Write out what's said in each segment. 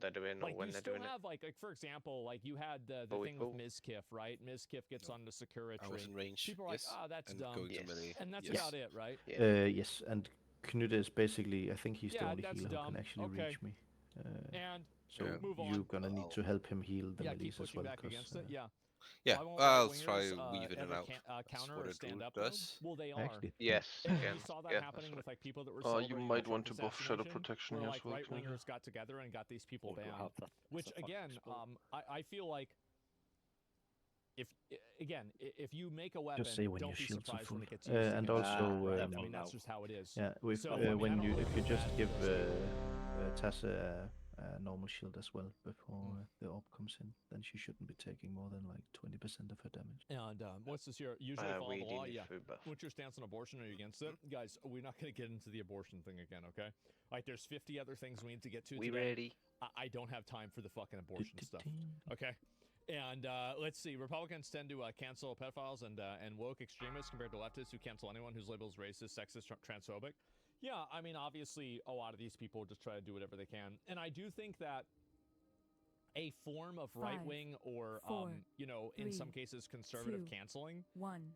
what they're doing or Like when you they're still doing have like for example, like you had the thing with Mizkif, right? Mizkif gets onto Sakura I was tree. in range. People are like, yes. "Ah, that's and dumb," going to Yes. melee. and that's yes. about it, right? it. Yeah. Yes, and Knut is basically, I think he's the Yeah, only that's healer who dumb. can actually Okay. reach me. And So Yeah. move you're on. gonna need to help him heal the Yeah, keep melees as pushing well, back against it. Yeah. Yeah, Why won't I'll right try wingers weaving it ever out. That's counter what or a stand druid up to them? does. Well, they are. actually. Yes, And again. we saw that Yeah, happening that's with like people that were You celebrating might the want Trump to buff shadow assassination, protection where here like as well, right Cata. wingers got together and got these people Or you down. have that Which as a fucking again, spell. I feel like if again if you make a weapon, Just say when don't your be shields are surprised when full. it gets used. And against also, you, right? I definitely mean that's no. just how it is. yeah, with So, I mean, I when don't you really if you feel just bad give because- Tassa a normal shield as well before the orb comes in, then she shouldn't be taking more than like 20% of her damage. And what's this here? Usually follow we the do law. need Yeah. food buff. What's your stance on abortion? Are you against it, guys? We're not going to get into the abortion thing again, okay? Like, there's 50 other things we need to get to We today. ready? I don't have time for the fucking abortion stuff. Okay. And let's see. Republicans tend to cancel pedophiles and woke extremists compared to leftists who cancel anyone whose label is racist, sexist, transphobic. Yeah, I mean, obviously, a lot of these people just try to do whatever they can. And I do think that a form of right wing or, you know, in some cases, conservative canceling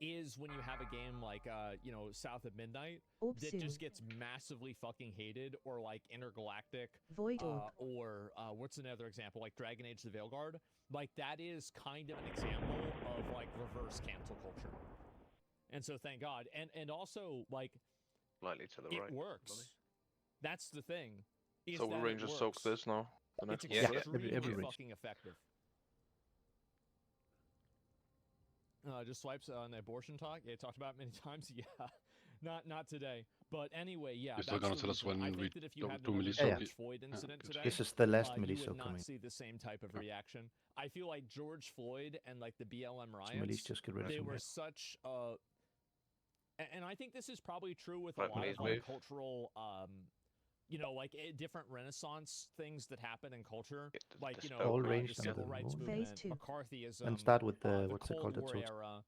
is when you have a game like, you know, South of Midnight that just gets massively fucking hated, or like Intergalactic, or what's another example, like Dragon Age the Veilguard. Like, that is kind of an example of like reverse cancel culture. And so thank God. And also, like, Slightly to the it right. works. Probably. That's the thing. Is So that we it Rangers soak works. this now. The next It's one. extremely every range. fucking effective. Just swipes on the abortion talk. Yeah, talked about it many times. Yeah, not today. But anyway, yeah. You're still that's gonna the tell us reason. I when think we that if you do- had do another Melissa George be- Floyd incident good. today, This is the last you Melissa would not coming. see the same type of reaction. I feel like George Floyd and like the BLM So riots, Melis just get rid of they him. were such and I think this is probably true with a Right, lot of Melis like move. cultural you know, like different Renaissance things that happen in culture, Get the like, you know, dispel All the ranged civil under the rights moon. movement, Phase two. McCarthyism, And start with the the what's it Cold called? The War total. era,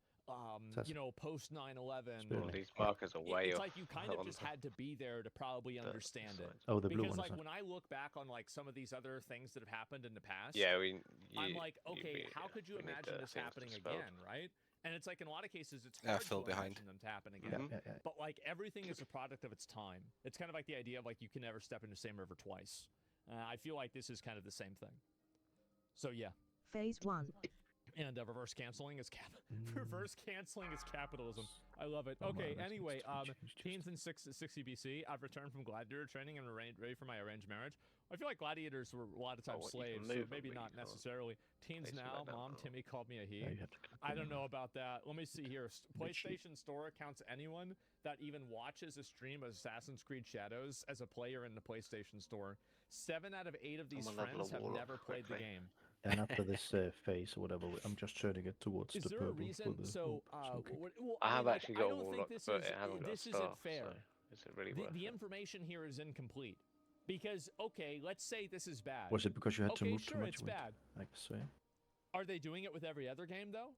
That's you know, post 9/11. Spirit All link. these markers are way It's off. like you kind of on just the- had to be there to probably the understand it. sides. Oh, the blue Because one. like when I look back on like some of these other things that have happened in the past, Yeah, I'm like, okay, how could you imagine this happening again, right? And it's like in a lot of cases, it's Yeah, I hard fell to behind. imagine them to happen Yeah, again. yeah, yeah. But like everything is a product of its time. It's kind of like the idea of like you can never step into the same river twice. I feel like this is kind of the same thing. So yeah. Phase 1. And reverse canceling is Mm. reverse canceling is capitalism. I love it. Oh, Okay, man, that's anyway, changed teens in 60 BC. I've returned from gladiator training and ready for my arranged marriage. I feel like gladiators were a lot of times Oh, you can slaves, so move 'em, maybe but you not can't necessarily. Teens place 'em now, like that, Mom, no. Timmy called me a he. Yeah, you have to I don't know about that. Let me see here. Bit cheap. PlayStation Store counts anyone that even watches a stream of Assassin's Creed Shadows as a player in the PlayStation Store. 7 out of 8 of these Someone level friends a have wall up never played the quickly. game. And after this phase or whatever, I'm just turning it towards Is the there purple. a reason? for the So, smoke kick. well, I have mean, like, actually I got a don't wall think up, this but is it hasn't got a this isn't staff, fair. so is it really The, worth the it? information here is incomplete because okay, let's say this is bad. Was it because you had to Okay, move sure, too much? it's weight? bad. I guess so. Yeah. Are they doing it with every other game though?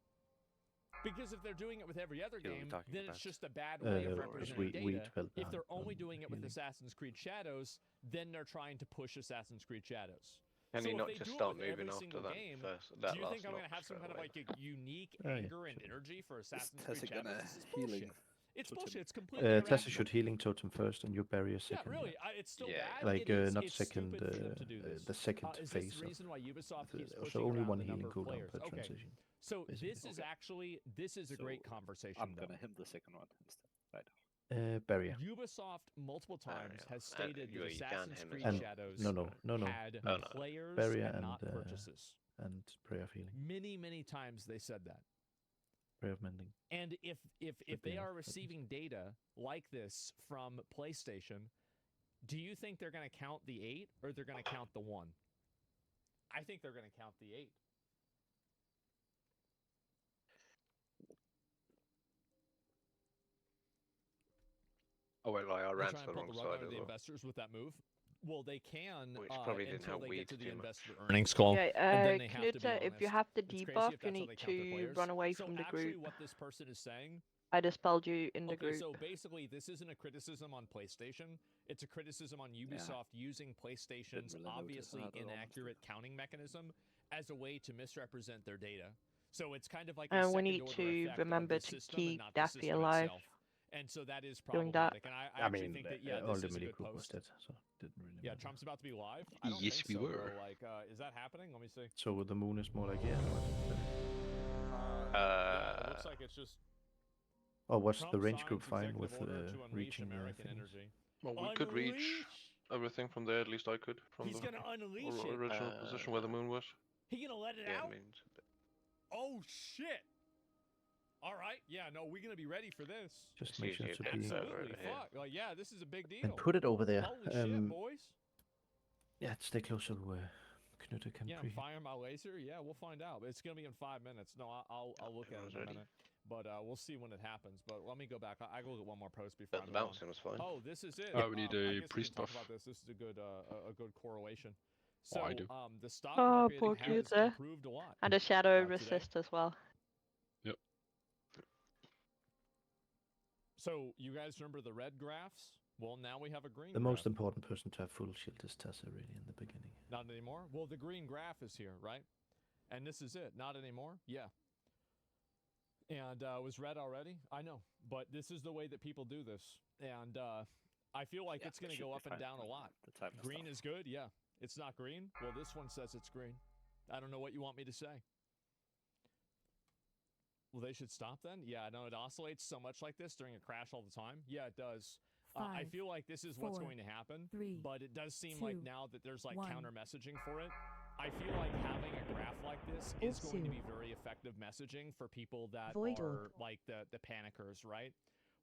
Because if they're doing it with every other Who are we game, talking then about? it's just a bad way of representing we data. fell If behind they're only on doing it with healing. Assassin's Creed Shadows, then they're trying to push Assassin's Creed Shadows. Can so you if not they just do it start with every moving after single that game, first? Do That you last think I'm going knock to have some straight kind of away? like a unique Oh, yeah, anger and sure. energy for Assassin's Tessa Creed gonna Shadows? This is healing bullshit. It's totem. bullshit. It's completely Tessa irrational. should healing totem first, and you barrier Yeah, second. really. It's still Yeah. bad. Like It is. not It's second, stupid for them to do this. the second Is this phase the of reason why Ubisoft the- keeps so pushing only around one the healing number of cooldown players? per Okay, transition. so basically. this is actually a great So, conversation. I'm though. gonna him the second one instead. Right. Barrier. Ubisoft multiple times Barrier. has stated you that can Assassin's him as Creed well. And Shadows no, had No, no. players Barrier and not and, purchases. and prayer of healing, Many times they said that. prayer of mending. And if Should they be are enough, at least. receiving data like this from PlayStation, do you think they're going to count the 8 or they're going to count the 1? I think they're going to count the 8. Oh wait, like I They're ran trying to to the pull wrong the rug side out of as the well. investors with that move. Well, they can Which probably didn't until help they Weed get to the too much. investor earnings call. Yeah, and then they have to be Knut, if you honest. have the It's crazy debuff, if you that's how need they count their to players. run away So from the actually group. what this person is saying I dispelled you in the Okay, group. so basically, this isn't a criticism on PlayStation. It's a criticism on Ubisoft using PlayStation's really notice obviously how they're almost inaccurate counting mechanism as a way to misrepresent their data. So it's kind of like a And we second need order to effect remember of the to system and keep not the Daffy system alive. itself. And so that is Doing that. problematic. And I I actually mean, think that, yeah, all this the is a melee good group was post. dead, so it didn't really Yeah, matter. Trump's about to be live? I don't Yes, think we so, were. bro. Like, is that happening? Let me see. So the moon is more like here. Yeah, it looks like it's just Or was Trump the range signs group fine executive with order to unleash reaching American things? energy. Well, we could reach Unleash? everything from there. At least I could from He's the gonna unleash it. original position where the moon was. He gonna let it Yeah, out? I mean, Oh shit! All right, yeah, no, we're gonna be ready for this. Just It's make sure easier to to be observe. Absolutely, over here. fuck. Like, yeah, this is a big deal. and put it over there. Holy shit, boys! Yeah, stay closer to where Knut can Yeah, pre. I'm firing my laser. Yeah, we'll find out. It's gonna be in 5 minutes. No, I'll look at it in a Everyone's ready. minute. But we'll see when it happens. But let me go back. I go look at one more post before But I the move on. bouncing was fine. Oh, this is it. We need I a guess priest we can talk buff. about this. This is a good correlation. Oh, So, I do. the stock Oh, market poor has Cata. improved a lot. And a shadow today. resist as well. So, you guys remember the red graphs? Well, now we have a green The graph. most important person to have full shield is Tessa, really, in the beginning. Not anymore? Well, the green graph is here, right? And this is it. Not anymore? Yeah. And was red already? I know. But this is the way that people do this. And I feel like Yeah, it's going to should go be up and fine down a when lot. The time is Green done. is good? Yeah. It's not green? Well, this one says it's green. I don't know what you want me to say. Well, they should stop then? Yeah, no, it oscillates so much like this during a crash all the time. Yeah, it does. I Five, feel like this is what's 4, going to happen, 3, but it does seem like 2, now that there's like 1. counter messaging for it. I feel like having a graph like this is going to be very effective messaging for people that Void are orb. like the panickers, right?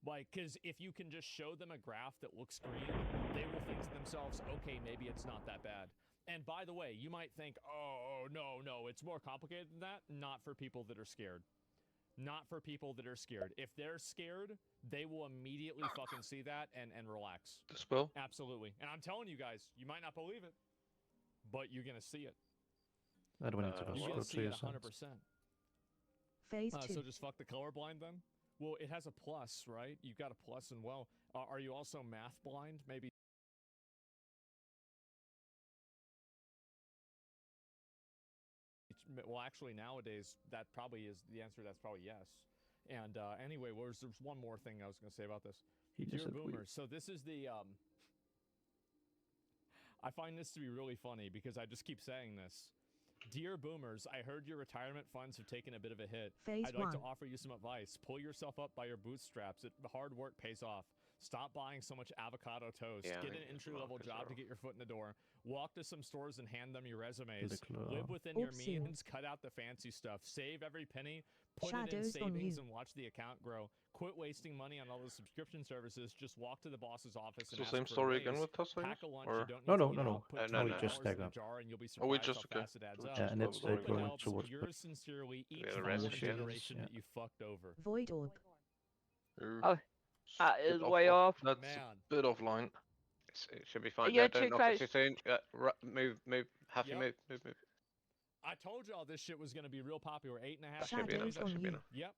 Like, because if you can just show them a graph that looks green, they will think to themselves, okay, maybe it's not that bad. And by the way, you might think, oh, no, it's more complicated than that. Not for people that are scared. Not for people that are scared. If they're scared, they will immediately fucking see that and relax. The spell? Absolutely. And I'm telling you guys, you might not believe it, but you're going to see it. I don't need to Well, You're go going to to see your it side. 100%. Phase 2. So just fuck the colorblind then? Well, it has a plus, right? You've got a plus and well. Are you also math blind? Maybe. Well, actually, nowadays, that probably is the answer. That's probably yes. And anyway, there's one more thing I was going to say about this. He Dear just said boomers, so this is the I find this to be really funny because I just keep saying this. Dear boomers, I heard your retirement funds have taken a bit of a hit. Phase I'd like 1. to offer you some advice. Pull yourself up by your bootstraps. The hard work pays off. Stop buying so much avocado toast. Yeah, I Get think an it's entry-level markets job are to get your foot in the door. Walk to some stores and hand them your resumes. claw. Live within your Oopsie. means. Cut out the fancy stuff. Save every penny. Put it in Shadows on savings you. and watch the account grow. Quit wasting money on all the subscription services. Just walk to the boss's office and So ask same for a story again raise. with Tessa? Pack a lunch Or you don't No, need no, to eat no, out. no. Put No, $20 no. Just stack in a up. jar and you'll be Oh, we surprised just- how okay. fast it adds We up. just and go it's with the Open going helps. towards Yours sincerely, each Yeah, the future rest, yeah. generation Yeah. that you fucked over. Void orb. Oh, that is way off. That's Man. a bit offline. It should be fine. You're No, too don't knock it close. too soon. Move. Happy Yep. move. I told y'all this shit was going to be real popular. 8.5. That should be enough. Shadows That on should be you. enough. Yep.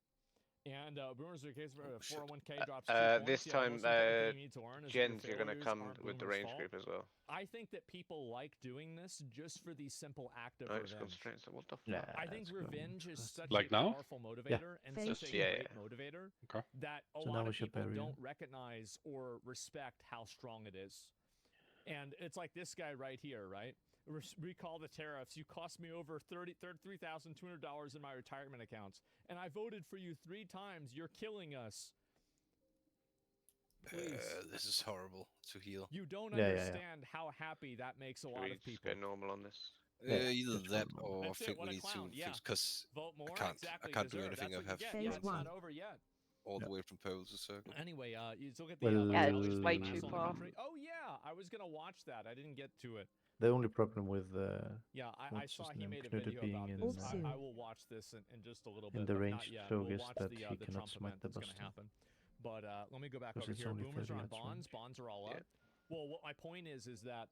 And boomers are case for Oh, shit. 401k drops 2 This points. Yeah, the time, most important thing you need to learn is that your Jens, you're gonna failures come aren't with the boomers' range fault. group as well. I think that people like doing this just for the simple act of No, it's revenge. constraints. What the fuck? Yeah, I think that's going revenge is fast. such Like a now? powerful motivator and Phase such a two. Yeah, great yeah. motivator Okay. that a So now lot we of should people bury don't him. recognize or respect how strong it is. And it's like this guy right here, right? Recall the tariffs. You cost me over $3,200 in my retirement accounts, and I voted for you 3 times. You're killing us. Please. This is horrible to heal. You don't Yeah, yeah, yeah. understand how happy that makes a Should lot we of just people. go normal on this? Yeah, Either just that go normal. or That's it, think what we a need clown, to yeah. fix because Vote more. can't- I Exactly. can't do deserve. anything. That's I what you have get. Phase Yeah, it's not one. over yet. all the Yeah. way from pole to circle. Anyway, you still get the Well, Yeah, Valley it's Stream way Mass too on the far. country. Oh yeah, I was gonna watch that. I didn't get to it. The only problem with Yeah, I What's saw his he name, made a Knut video being about in, this. Also- I will watch this in just a little bit. in the but range not yet. show We'll is watch that the he Trump cannot smite event the that's gonna Buster. happen. But let me go back Because over it's here. only Boomers 30 are on yards bonds. range. Bonds are all up. Yeah. Well, what my point is that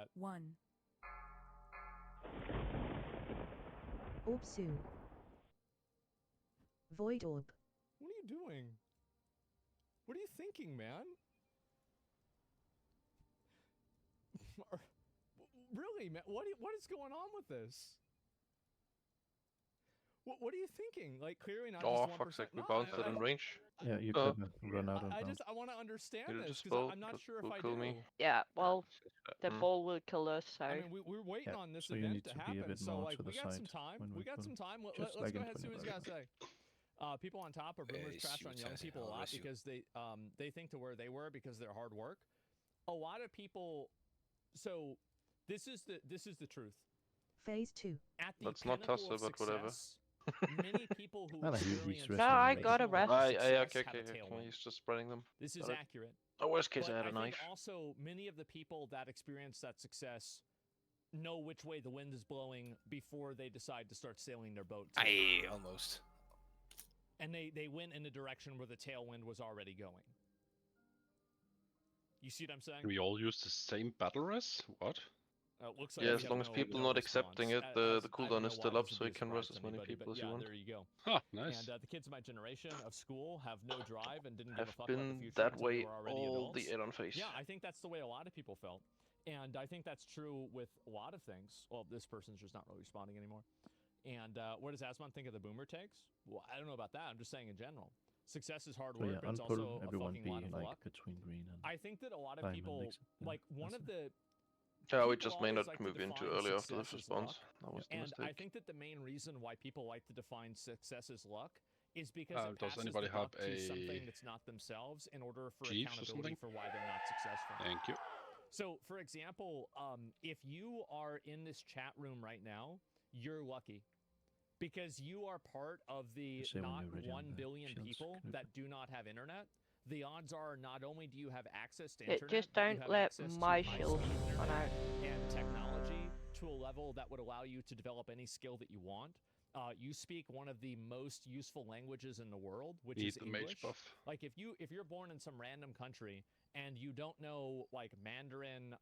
that. 1. Orbsu. Void Orb. What are you doing? What are you thinking, man? Really, man? What is going on with this? What are you thinking? Like, clearly not Oh, just 1%. fuck's sake, we No, bounced it in range. Yeah, you Uh, could run out of bounds. I want to understand It'll this just because fall, I'm not that sure if will I kill do. me. Yeah, well, the Mm. ball will kill us, so. I mean, we're waiting Yeah, on this so you event need to to be a happen. bit So more like, to we the got some side time. when We we got pull. some time. Just Let's like go in ahead and see what he's got to 25. say. People on top are boomers Hey, trash see on what's young happening. people a I'll lot rest you. because they think to where they were because of their hard work. A lot of people. So this is the truth. Phase 2. At the That's not pinnacle Tussa, of but whatever. success, many people who Well, he's experience resting No, I on got a base. rest. Okay. have a tailwind. He's just spreading them. This is Got it. accurate. Oh, worst case, But I had a think knife. also many of the people that experience that success know which way the wind is blowing before they decide to start sailing their boat. too. Aye, almost. And they went in a direction where the tailwind was already going. You see what I'm saying? We all use the same battle res? What? It looks like Yeah, we as have long as no- people no not response. accepting it, As- the I don't cooldown know is why still this up, would so be you a can surprise rush to as many anybody, people but as you yeah, want. there you go. Ah, nice. And the kids of my generation of school have no drive and didn't give a Have fuck about the been future that until they way were already all adults. the Aeron phase. Yeah, I think that's the way a lot of people felt. And I think that's true with a lot of things. Well, this person's just not really responding anymore. And what does Asmon think of the boomer takes? Well, I don't know about that. I'm just saying in general. Success is hard So work, yeah, but it's unpull also a everyone fucking be lot of like luck. between green and I think that a lot of diamond, people, except, yeah, like one that's of it. the Yeah, we people just may always not like to move in too define early after the success as response. luck. That was the And I mistake. think that the main reason why people like to define success as luck is because it Does passes anybody the have buck to something a that's not themselves in order for Jeeves or accountability something? for why they're not successful. Thank you. So, for example, if you are in this chat room right now, you're lucky. Because you are part of the Just say when not you're ready on 1 the billion shields, people Knut. that do not have internet. The odds are not only do you have access to Yeah, internet, just but you don't have let access to my high-speed shield run internet out. and technology to a level that would allow you to develop any skill that you want. You speak one of the most useful languages in the world, which Need is the English. mage buff. Like if you're born in some random country and you don't know like Mandarin,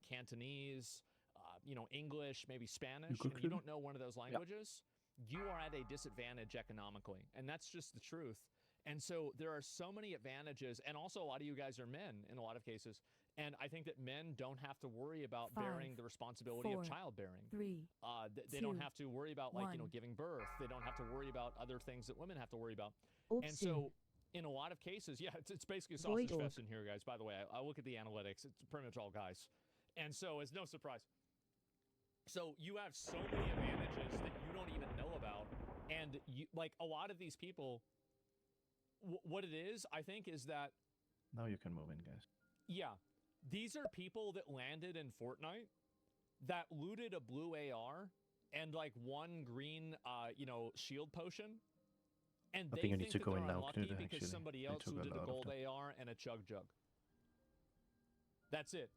Cantonese, English, maybe Spanish, good, and you Clem? don't know one of those languages, you are at a disadvantage economically, and that's just the truth. And so there are so many advantages, and also a lot of you guys are men in a lot of cases, and I think that men don't have to worry about bearing the responsibility of 4, childbearing. 3. They don't 2, have to worry about like 1. giving birth. They don't have to worry about other things that women have to worry about. Orbsu. And so, in a lot of cases, yeah, it's basically a Void sausage orb. fest in here, guys. By the way, I look at the analytics; it's pretty much all guys, and so it's no surprise. So you have so many advantages that you don't even know about, and you like a lot of these people. What it is, I think, is that Now you can move in, guys. yeah, these are people that landed in Fortnite that looted a blue AR and like one green, shield potion. And I they think you need to that go they're in now, unlucky Knut, because actually. somebody They else took a looted a lot of gold that. AR and a chug jug. That's it.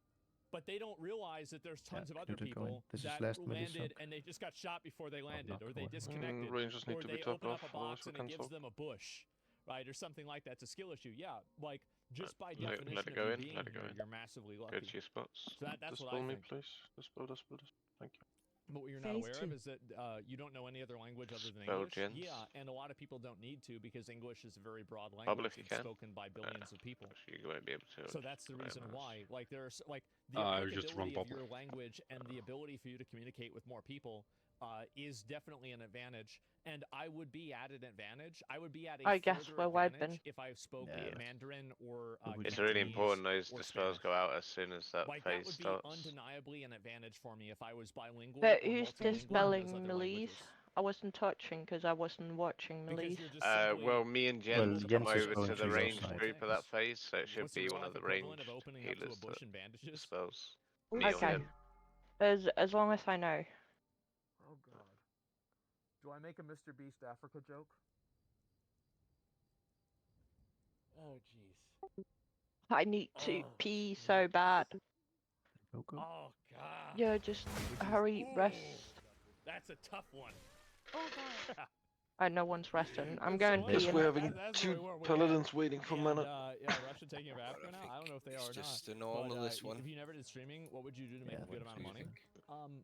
But they don't realize that there's tons of other Knut, go in. people This is that last landed Millisec. and they just got shot before they landed, not or they going. disconnected, Rangers need or to they be topped open off, up a otherwise box we and it can gives solve. them a bush, right, or something like that. It's a skill issue. Yeah, like just by Let definition it of go you in, being let it go here, in. you're massively Go lucky. to your spots. So that's what I Dispel me, think. please. Dispel. Thank you. But what you're not Phase aware 2. of is that you don't know any other language other than Spell English. gens. Yeah, and a lot of people don't need to because English is a very broad Bubble language if you that's can. spoken by billions of people. You won't be able to. So that's the reason whatever else. why. Like there's like the just run applicability of bubble. your language and the ability for you to communicate with more people is definitely an advantage. And I would be at an advantage. I would be at a I guess further we're advantage wiping. if I spoke Yeah. Mandarin or But we It's can really Cantonese important those or dispels Spanish. go out as soon as that Like that phase would be starts. undeniably an advantage for me if I was bilingual. But or who's multilingual in dispelling those other Melis? languages. I wasn't touching because I wasn't watching Because Melis. you're just simply Well, me and Well, Jens able come Jens is over going to to the your ranged side. group of that phase, so it should What's the be real one life of the equivalent ranged of opening up to a healers bush that and bandages? dispels. Orbsu. Me or Okay. him. As long as I know. Oh god. Do I make a Mr. Beast Africa joke? Oh jeez. I need to Oh, pee jeez. so bad. Go. Oh god. Yeah, just Which is- hurry, Ooh, rest. That's a tough one. Oh god. No one's resting. I'm So going what? to Yes, pee. we're And having That's two where we were. paladins waiting for mana. Yeah, Russia taking over Africa now. I don't know if they It's are or not. just a normal, But, this one. if you never did streaming, what would you do to make Yeah, a good that's amount of what money?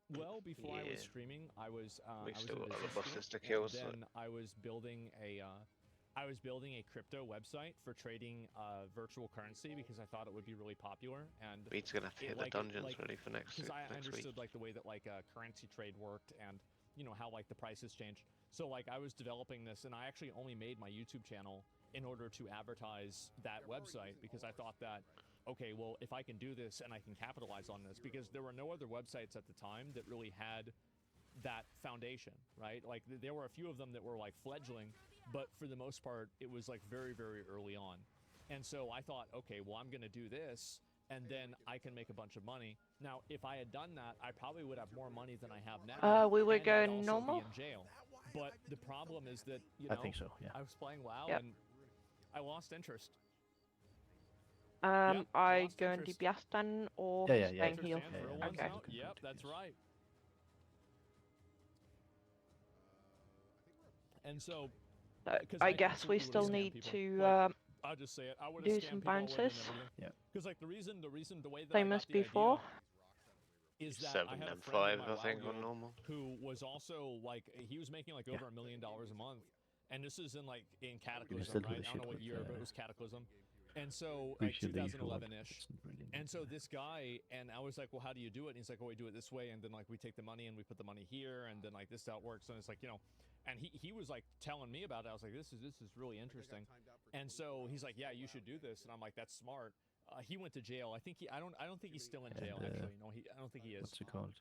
you Well, before I was Yeah. streaming, I was We I was still in got a lot of business bosses school, to kill, and so- then I was building a crypto website for trading virtual currency because I thought it would be really popular, and Beat's gonna have to hit the dungeons ready for next because I next week. understood like the way that like currency trade worked, and you know how like the prices changed. So like I was developing this, and I actually only made my YouTube channel in order to advertise that website because I thought that, okay, well, if I can do this and I can capitalize on this, because there were no other websites at the time that really had that foundation, right? Like there were a few of them that were like fledgling, but for the most part, it was like very, very early on. And so I thought, okay, well, I'm going to do this, and then I can make a bunch of money. Now, if I had done that, I probably would have more money than I have now. we were and I'd going also normal? be in jail. But the problem is that, you I know, think so. Yeah. I was playing WoW Yep. and I lost interest. I lost going to interest. Biastan or Yeah, staying Interest here? and for Yeah, a yeah, once okay. now? Good Yep, point, that's yes. right. And so, So 'cause I I guess we absolutely still would've scammed need people. to Like, I'll just say it. I would do have some scammed people. I would've done bounces. everything. Yeah. Because like the reason, the way that Same I as got the before. idea is that I 7 had a and friend in 5, my I WoW think, on guild normal. who was also like he was making like Yeah. over $1 million a month, and this is in like in still Cataclysm, do right? the I don't know shit what with, year, but it was Cataclysm, and so We like should leave for, like, 2011ish. it's really And so not- this guy, and I was like, well, how do you do it? And he's like, oh, we do it this way, and then like we take the money and we put the money here, and then like this is how it works. And it's like, you know, and he was like telling me about it. I was like, this is really interesting. And so he's like, yeah, you should do this, and I'm like, that's smart. He went to jail. I think I don't think he's still in jail And, actually. No, I don't think he is. What's it called?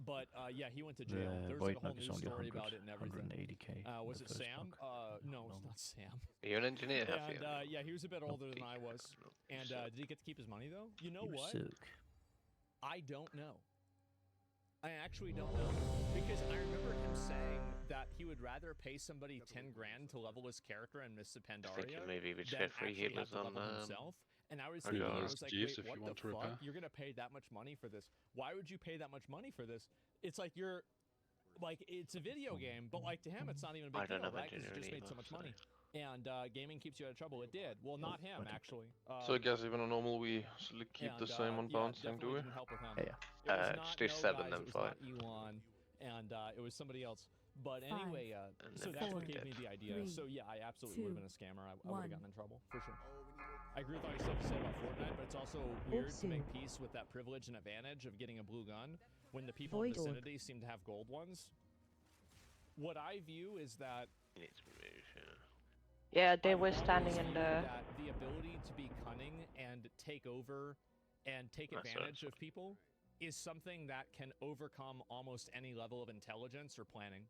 But yeah, he went to jail. The There's like a Void whole Knock is news only story 100, about it and everything. 180k. Was the it first Sam? knock. No, it's No. not Sam. Are you an engineer, Happy? And yeah, he was a bit older than I was. Not And sure. did he get to keep his money though? You know You what? suck. I don't know. I actually don't know, because I remember him saying that he would rather pay somebody 10 grand to level his character and miss the I think Pandaria maybe we should than get free actually have healers to on level himself. And I was Okay, thinking, I ask was like, Jeeves wait, if you what want the to repair. fuck? You're gonna pay that much money for this? Why would you pay that much money for this? It's like you're, like, it's a video game, but like to him, it's not even a I big don't deal, have right? Because you engineering just made so either, much so- money. And gaming keeps you out of trouble. It did. Well, not him, I think- actually. So I guess even on normal we keep the And, same on yeah, bouncing, do definitely we? didn't help with him. Yeah, yeah. It was Just not, do no, 7 guys, then it was 5. not Elon, and it was somebody else. But Five, anyway, And so then that's what four, gave me the idea. three, So yeah, I absolutely would have two, been a scammer. I would one. have gotten in trouble for sure. I agree with all you stuff you said about Fortnite, but it's also weird to make peace with that privilege and advantage of getting a blue gun when the people in the Void orb. vicinity seem to have gold ones. What I view is that You need to move, yeah. Yeah, they I've were always standing in viewed the. that the ability to be cunning and take over and take That's right. advantage of people is something that can overcome almost any level of intelligence or planning.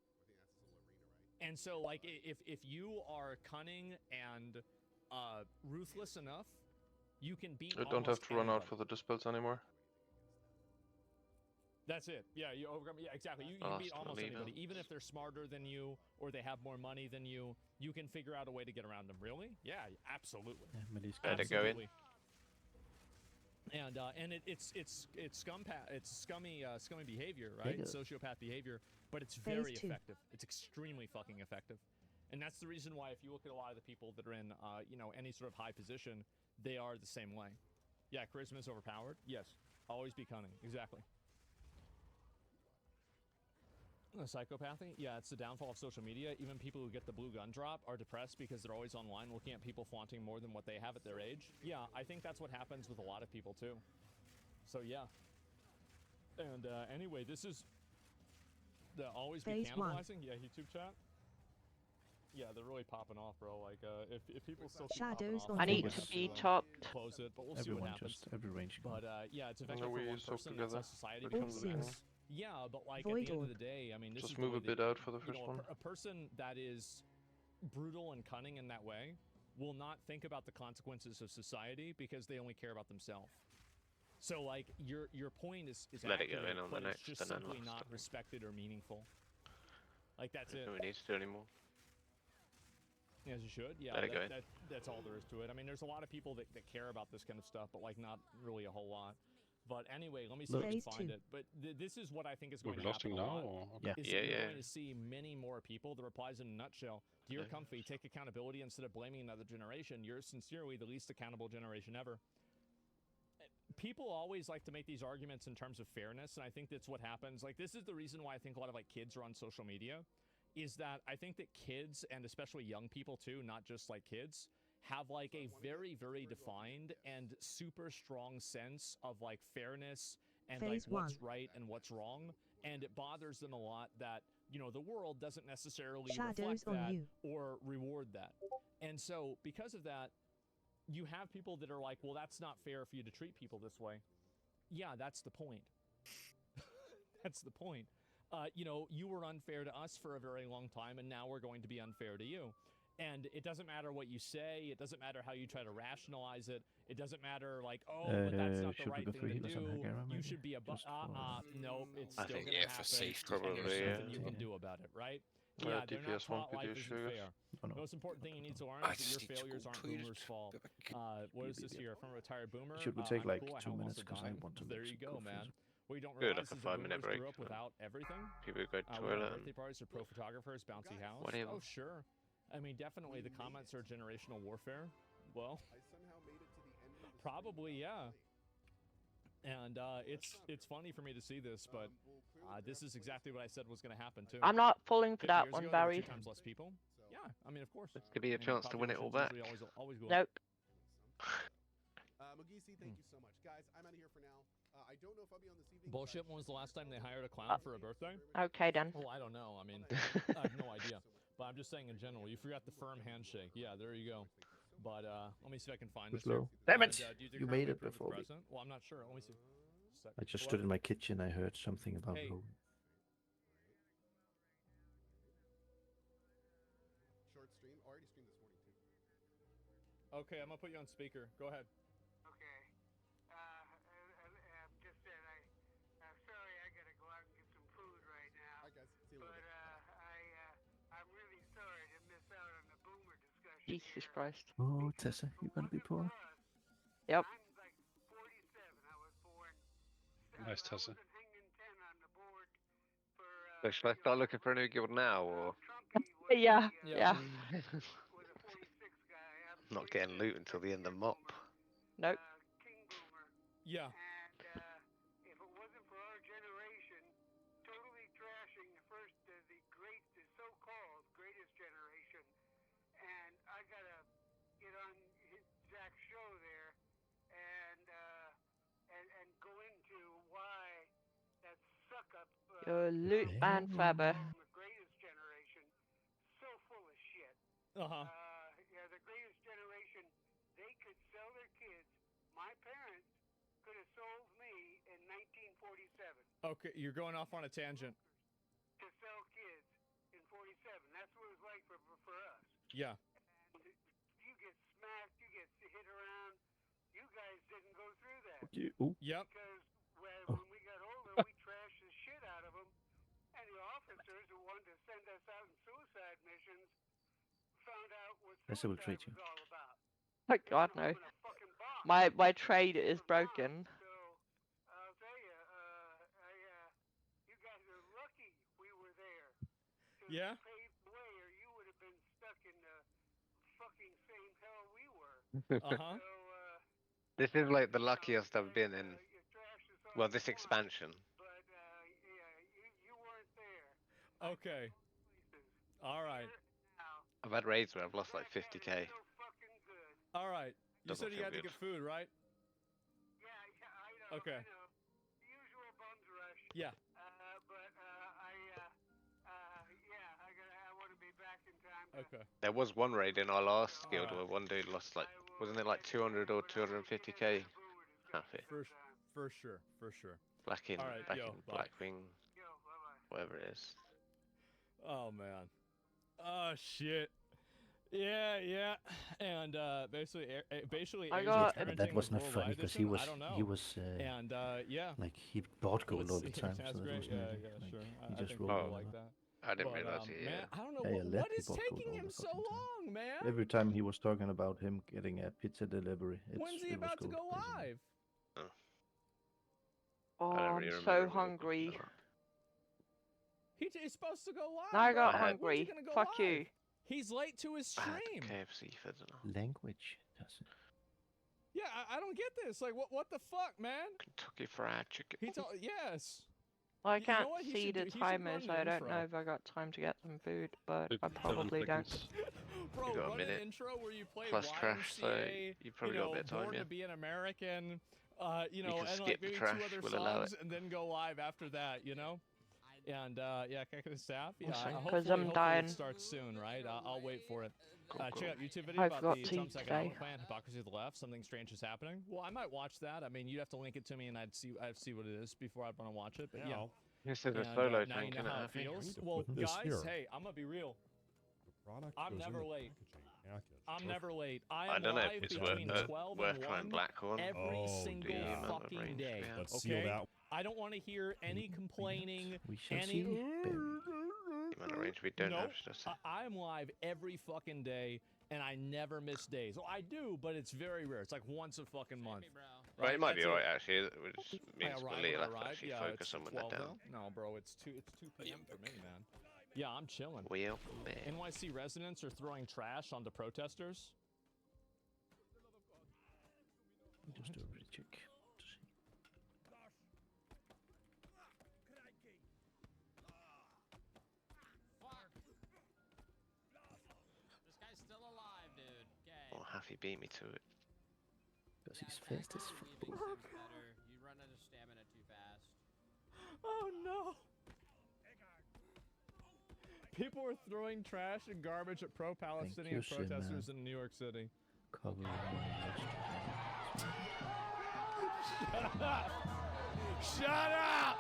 And so, like, if you are cunning and ruthless enough, you can beat. I don't have almost to run out anybody. for the dispels anymore. That's it. Yeah, you overcome. Yeah, exactly. You Oh, beat still almost leave anybody, it. even if they're smarter than you or they have more money than you. You can figure out a way to get around them. Really? Yeah, absolutely. Yeah, Melis Better can- go in. Absolutely. And it's scummy behavior, right? Nigga. Sociopath behavior, but it's Phase very two. effective. It's extremely fucking effective, and that's the reason why if you look at a lot of the people that are in you know, any sort of high position, they are the same way. Yeah, charisma is overpowered. Yes, always be cunning. Exactly. Psychopathy? Yeah, it's the downfall of social media. Even people who get the blue gun drop are depressed because they're always online looking at people flaunting more than what they have at their age. Yeah, I think that's what happens with a lot of people too. So yeah. And anyway, this is the always be Phase one. cannibalizing. Yeah, YouTube chat. Yeah, they're really popping off, bro. Like, if people still keep Shadows popping off, on I need we'll to have be to, topped. close it, but we'll see what Everyone happens. just every range. But yeah, it's And effective then for we one soak person. That's together. how society Ready for works. the next Six. Yeah, but like Void at the end of orb. the day, I mean, this Just is the move way a bit that, out for the you first know, one. a person that is brutal and cunning in that way will not think about the consequences of society because they only care about themselves. So like your point is Let it go accurate, in on the but next it's just and then simply last not time. respected or meaningful. Like that's it. Do we need to do anymore? As you should. Yeah, Let it go in. that's all there is to it. I mean, there's a lot of people that care about this kind of stuff, but like not really a whole lot. But anyway, let me see if I can Phase find 2. it. But this is what I think is We're going to happen lasting a now, lot. or Yeah. Is Yeah, that you're yeah. going to see many more people. The replies in a nutshell. Dear Comfy, take accountability instead of blaming another generation. You're sincerely the least accountable generation ever. People always like to make these arguments in terms of fairness, and I think that's what happens. Like, this is the reason why I think a lot of like kids are on social media, is that I think that kids, and especially young people too, not just like kids, have like a very, very defined and super strong sense of like fairness and like Phase what's 1. right and what's wrong, and it bothers them a lot that, you know, the world doesn't necessarily Shadows reflect on that you. or reward that. And so because of that, you have people that are like, well, that's not fair for you to treat people this way. Yeah, that's the point. That's the point. You know, you were unfair to us for a very long time, and now we're going to be unfair to you. And it doesn't matter what you say. It doesn't matter how you try to rationalize it. It doesn't matter like, oh, but that's not the should we right go thing through to healers on do. Hagera, You maybe? should be Just for- nope, it's I still think, gonna yeah, happen. for safety. And Probably, there's yeah. nothing you can do about it, right? Yeah, Yeah, they're not DPS won't taught be life the isn't issues. fair. Oh, The no. most important thing you need to learn I is that your just need to failures go aren't toilet. boomers' fault. What is this here? From a retired boomer? Should we take I'm like cool. I 2 hope I'm minutes also because I dying. want to There make you some go, good man. food. What you don't Good, realize like a is that 5-minute boomers break. grew up without everything. People go to We have toilet. birthday parties for pro photographers, bouncy house. Whatever. Oh, sure. I mean, definitely the comments are generational warfare. Well, probably, yeah. And it's funny for me to see this, but this is exactly what I said was going to happen too. I'm not falling for 50 that years one, ago, there were Barry. 2 times less people. Yeah, I mean, of course. This could be a I mean, chance to win it all back. population's usually always go up. Nope. Magisi, thank you so much. Guys, I'm out of here for now. I don't know if I'll be on this evening. Bullshit. When was the last time they hired a clown for a birthday? Okay, then. Oh, I don't know. I mean, I have no idea. But I'm just saying in general. You forgot the firm handshake. Yeah, there you go. But let me see if I can find this. Slow. Here. Damn it! And, do You think made I'll it approve of the before me. president? Well, I'm not sure. Let me see. Sec. I just What? stood in my kitchen. I heard something about Hey. Rowan. Short stream. Already streamed this morning too. Okay, I'm gonna put you on speaker. Go ahead. Okay. Just said I'm sorry I gotta go out and get some food right now. Alright, guys. See you But later. I'm really sorry to miss out on the boomer discussion. Jesus here. Christ. Oh, Tessa, you gonna be poor? Yep. I'm like 47. I was born. Nice, I Tessa. wasn't hanging 10 on the board for. So should I start looking for a new guild now, or Trumpy was Yeah, the, yeah. was a 46 guy. I'm not getting 47, loot until the end of the mop? Nope. King boomer. Yeah. And if it wasn't for our generation totally trashing the so-called greatest generation, and I gotta get on Zach's show there and go into why that suck-up Your loot and Faber. the greatest generation so full of shit. Uh-huh. Yeah, the greatest generation, they could sell their kids. My parents could have sold me in 1947 Okay, you're going off on a tangent. to sell kids in 47. That's what it was like for us. Yeah. And you get smacked, you get hit around. You guys didn't go through that. Ooh. Yep. Because when we got older, we trashed the shit out of them. And the officers who wanted to send us out on suicide missions found out what Yes, I will suicide treat you. was all about. Oh God, no. My trade is broken. So I'll tell you, you guys are lucky we were there. Yeah. Paved the way, or you would have been stuck in the fucking same hell we were. Uh-huh. So, This is like the luckiest I've been in. Well, this expansion. but you weren't there. Okay. All right. Now, I've had raids where I've lost like 50k. so fucking good. All right. You Doesn't said you feel had to good. get food, right? Yeah, I know. Okay. I know. The usual bums rush. Yeah. But I want to be back in time. Okay. There was one raid in our last guild where one dude lost like, wasn't it like 200 or 250k? Half it. For sure. For sure. Back in, All right, back yo, in bye. Blackwing, Yo, bye-bye. whatever it is. Oh man. Oh shit. Yeah. And basically I Asian got- But parenting that was wasn't funny worldwide because edition? I don't know. he was And yeah. like he bought gold all the Let's see. time. That's so that great. was Yeah, never, yeah, like, sure. He I just think rolled people over. like that. I didn't But, realize it. man, Yeah. I don't know Hey, I what let is people go taking all him the so fucking time. long, man. Every time he was talking about him getting a pizza delivery, When's he it was about to gold, go basically. live? Oh, I don't I'm really so remember hungry. He's supposed to go live. Now I got bro. When's he hungry. gonna go Fuck live? you. He's late to his I had stream. KFC for dinner. Language does it. Yeah, I don't get this. Like, what the fuck, man? Kentucky Fried Chicken. He told yes. Well, I You know can't what? He see should the do- he should run timers. an I don't intro. know if I got time to get some food, but I 57 probably don't. seconds. Bro, You got a run minute an intro where you play plus YMCA, trash, so you probably got a bit of time, Born yeah. to Be an American, you know, can and skip like the maybe trash, two other we'll allow songs, and then go live after that, you know. And yeah, can I get a staff? Yeah, Awesome. hopefully I'm dying. it starts soon, right? I'll wait for it. Cool, Check out YouTube video I've about got the tea Tom Second today. Album Plan, Hypocrisy of the Left. Something strange is happening. Well, I might watch that. I mean, you'd have to link it to me, and I'd see what it is before I'd want to watch it. But yeah. This is a And, solo now tank, you know innit, how it Happy? feels. to Well, put this guys, here. hey, I'm gonna be real. Product I'm goes in never the late. package. I'm never late. I I am don't know live if it's between 12 worth and trying 1 Blackhorn. every Oh, single dear. Amount of fucking range, day. yeah. Let's Okay? seal that. I don't want to hear any complaining. We shall Any. see. Barry. The amount of range we don't Nope. have, should I say. I am live every fucking day, and I never miss days. Well, I do, but it's very rare. It's like once a fucking month. Well, it might be That's alright actually, which means I arrive Willie when will I have to arrive. actually Yeah, focus it's on when they're 12 down. though. No, bro, it's 2 p.m. for me, man. Yeah, I'm chilling. Welcome back. NYC residents are throwing trash onto protesters. Just do a recheck to see. This guy's still alive, dude. Okay. Oh, Happy beat me to it. Because he's fast as fuck. You run out of stamina too fast. Oh no! People were throwing trash and garbage at pro-Palestinian you, Shimmer. protesters in New York City. Cover my next Shut up! Shut up!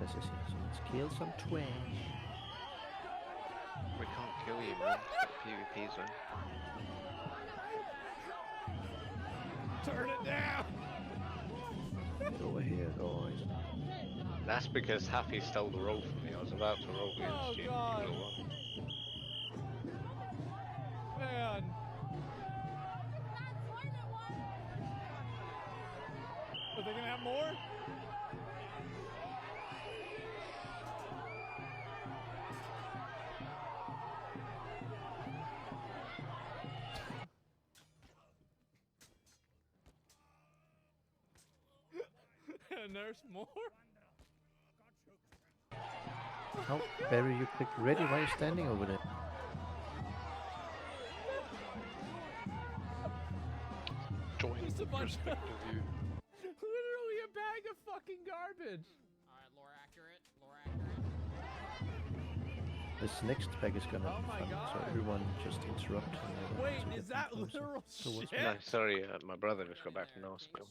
Let's kill some trash. We can't kill you, man. It's PvP zone. Turn it down! Get over here, guys. That's because Happy stole the roll from me. I was about to roll against Oh, you. God. You little one. Man! Are they gonna have more? And there's more? How Barry, you clicked ready? Why are you standing over there? Join Just a bunch of... you. Literally a bag of fucking garbage. Alright, lore accurate. Lore accurate. This next pack is gonna Oh be my fun, so God. everyone just interrupt. whenever Wait, to is get that them closer. literal So what's shit? No, sorry, my brother just got back from the hospital.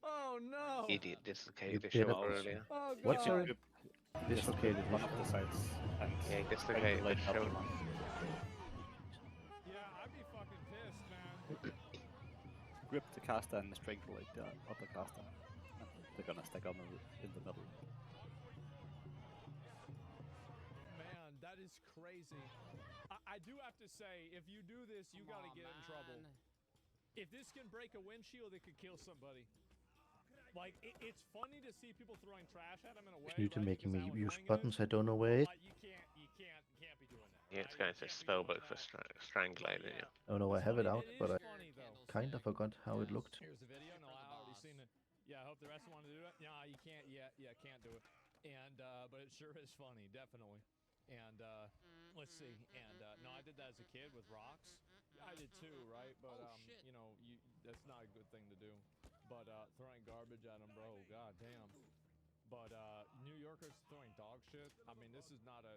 Oh no! Idiot dislocated his bit of- shoulder earlier. Oh god! What's your dislocated? One of the sides. And Yeah, dislocated like his up shoulder. one. Yeah, I'd be fucking pissed, man. Grip the caster and strength like the upper caster. And they're gonna stack on in the middle. Man, that is crazy. I do have to say, if you do this, you gotta get in trouble. If this can break a windshield, it could kill somebody. Like, it's funny to see people throwing trash at them in a way. You to right, making because me how use annoying it buttons is, I don't know where it is. but you can't be doing that. Yeah, right? it's going You to can't be spellbook doing for that. strangulating you. Oh no, I have it out, but I funny, though. kind of forgot how it looked. Here's the video. No, I already seen it. Yeah, I hope the rest want to do it. Yeah, you can't. Yeah, can't do it. And but it sure is funny, definitely. And let's see. And no, I did that as a kid with rocks. I did too, right? But you know, that's not a good thing to do. But throwing garbage at them, bro, god damn. But New Yorkers throwing dog shit. I mean, this is not a.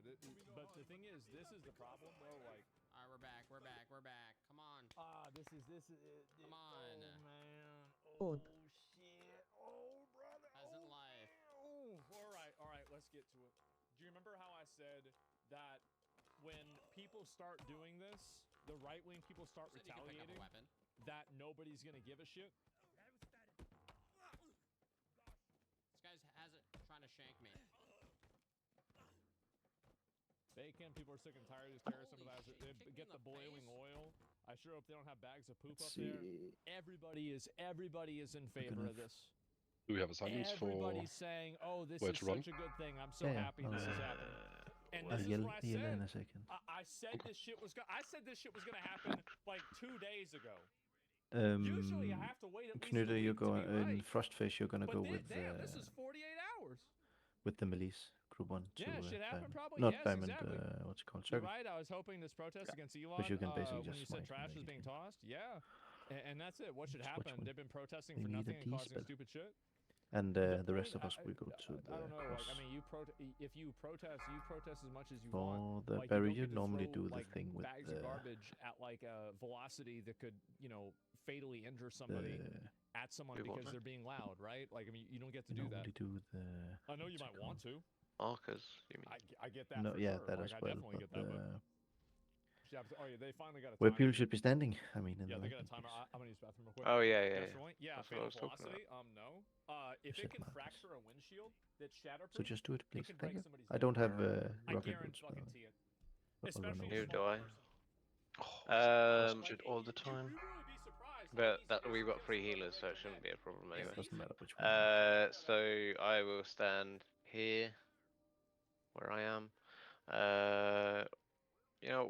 But the thing is, this is the problem, bro. Like, Alright, we're back. We're back. We're back. Come on. this is. Come on. Oh man. Good. Shit. Oh brother. Peasant life. Oh. All right. Let's get to it. Do you remember how I said that when people start doing this, the right-wing people start Said you can pick up a retaliating, weapon. that nobody's gonna give a shit? This guy's has it trying to shank me. Bacon. People are sick and tired of this carrot Holy sympathizer. shit, They kicked me get in the the boiling face. oil. I sure hope they don't have bags of poop Let's up there. see. Everybody is in favor gonna of this. Do we have assignments for Everybody's saying, "Oh, this where is to run? such a good thing. I'm so Yeah, happy this is happening." And I'll this is yell, what I yell in said. a second. I said this shit was I said this shit was gonna happen like 2 days ago. Usually I have to wait at least a Knuder, week you're to going be right. in Frostface. You're gonna But go with damn, this is 48 hours. with the Melis group 1 to Yeah, shit happened Diamond. probably. Not Yes, Diamond. exactly. What's it called? You're Circle. right. I was hoping this protest against Elon. Which you can basically when just you said smite trash and is make being it. tossed, yeah. And that's it. What should Just watch happen? one. They've been protesting They for need a nothing and causing D-spell. stupid shit. And The the rest point- of us will go to the I don't know. cross. Like, I mean, if you protest as much as you For want. the Like, barrier, you you don't get to normally throw, do the like, thing with bags the of garbage at like a velocity that could, fatally injure somebody at someone Big one, because man. they're being loud, right? Like, I mean, you don't get to you do that. normally do the. I know you what's might it want called? to. Markers, you mean? I get that. No, for yeah, sure. that Like, as I well. definitely But get that. But oh yeah, they finally got a where timer. people should be standing. I mean, in Yeah, the they got a landing timer. phase. I'm gonna use the bathroom real quick. Oh yeah, yeah. Just yeah. one? Yeah, That's what I fatal was talking velocity. No. If Set it can markers. fracture a windshield that's shatterproof, So just do it, please. can Thank break you. somebody's I don't have I rocket boots. by the way. guarantee it. But I'll run Especially over. Neither do I. Cost shit Um, all the time. You'd really be surprised. but we've got 3 healers, so it shouldn't be a problem It anyway. doesn't matter which one. So I will stand here, where I am.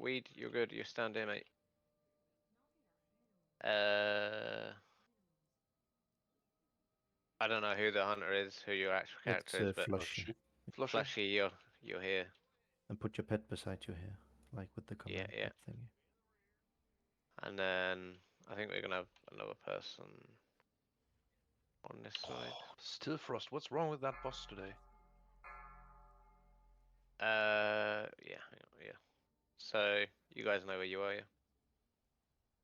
Weed, you're good. You stand here, mate. I don't know who the hunter is, who your actual character is, but Flushy. Flushy, you're here. And put your pet beside you here, like with the command yeah. pet thingy. And then I think we're gonna have another person on this side. Still Frost, what's wrong with that boss today? Yeah, hang on, yeah. So you guys know where you are, yeah?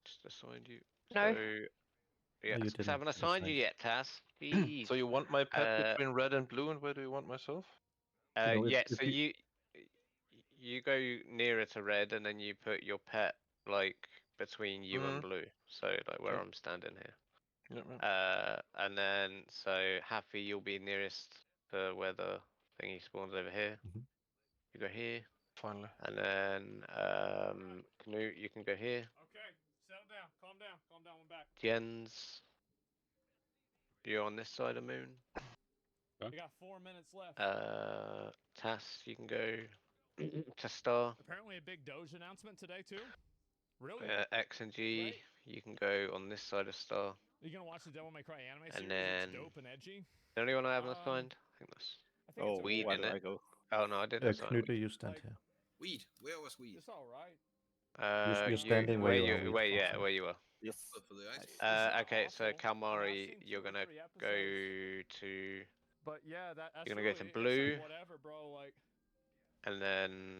Just assigned you. No. So, yeah, you I didn't haven't assigned you assign. yet, Taz. Jeez. So you want my pet Uh, between red and blue, and where do you want myself? know, if- yeah. if So you go nearer to red, and then you put your pet like between you and blue. So like where Okay. I'm standing here. Yep. And then so Happy, you'll be nearest to where the thingy spawns over here. Mhm. You go here, Finally. and then Knut, you can go here. Okay, settle down. Calm down. Calm down. One back. Jens, you're on this side of Moon. We got 4 minutes left. Tass, you can go to Star. Apparently a big Doge announcement today too. Really? X and G, Right. you can go on this side of Star. You gonna watch the Devil May Cry anime And series? then- It's dope and edgy. The only one I haven't Um, assigned, I think that's. I think Oh, it's a Weed why in did it. I go? Oh no, I didn't assign Knuder, Weed. you stand Like- here. Weed. Where was weed? It's all right. You're standing where you are, Weed, Where Foxy. where you are. Yes. For the ice. It's Okay, not so awful, but I've Kalmari, seen 2 you're or gonna 3 episodes. go to, But yeah, that's You're gonna go to really- blue. It's like whatever, bro. Like, and then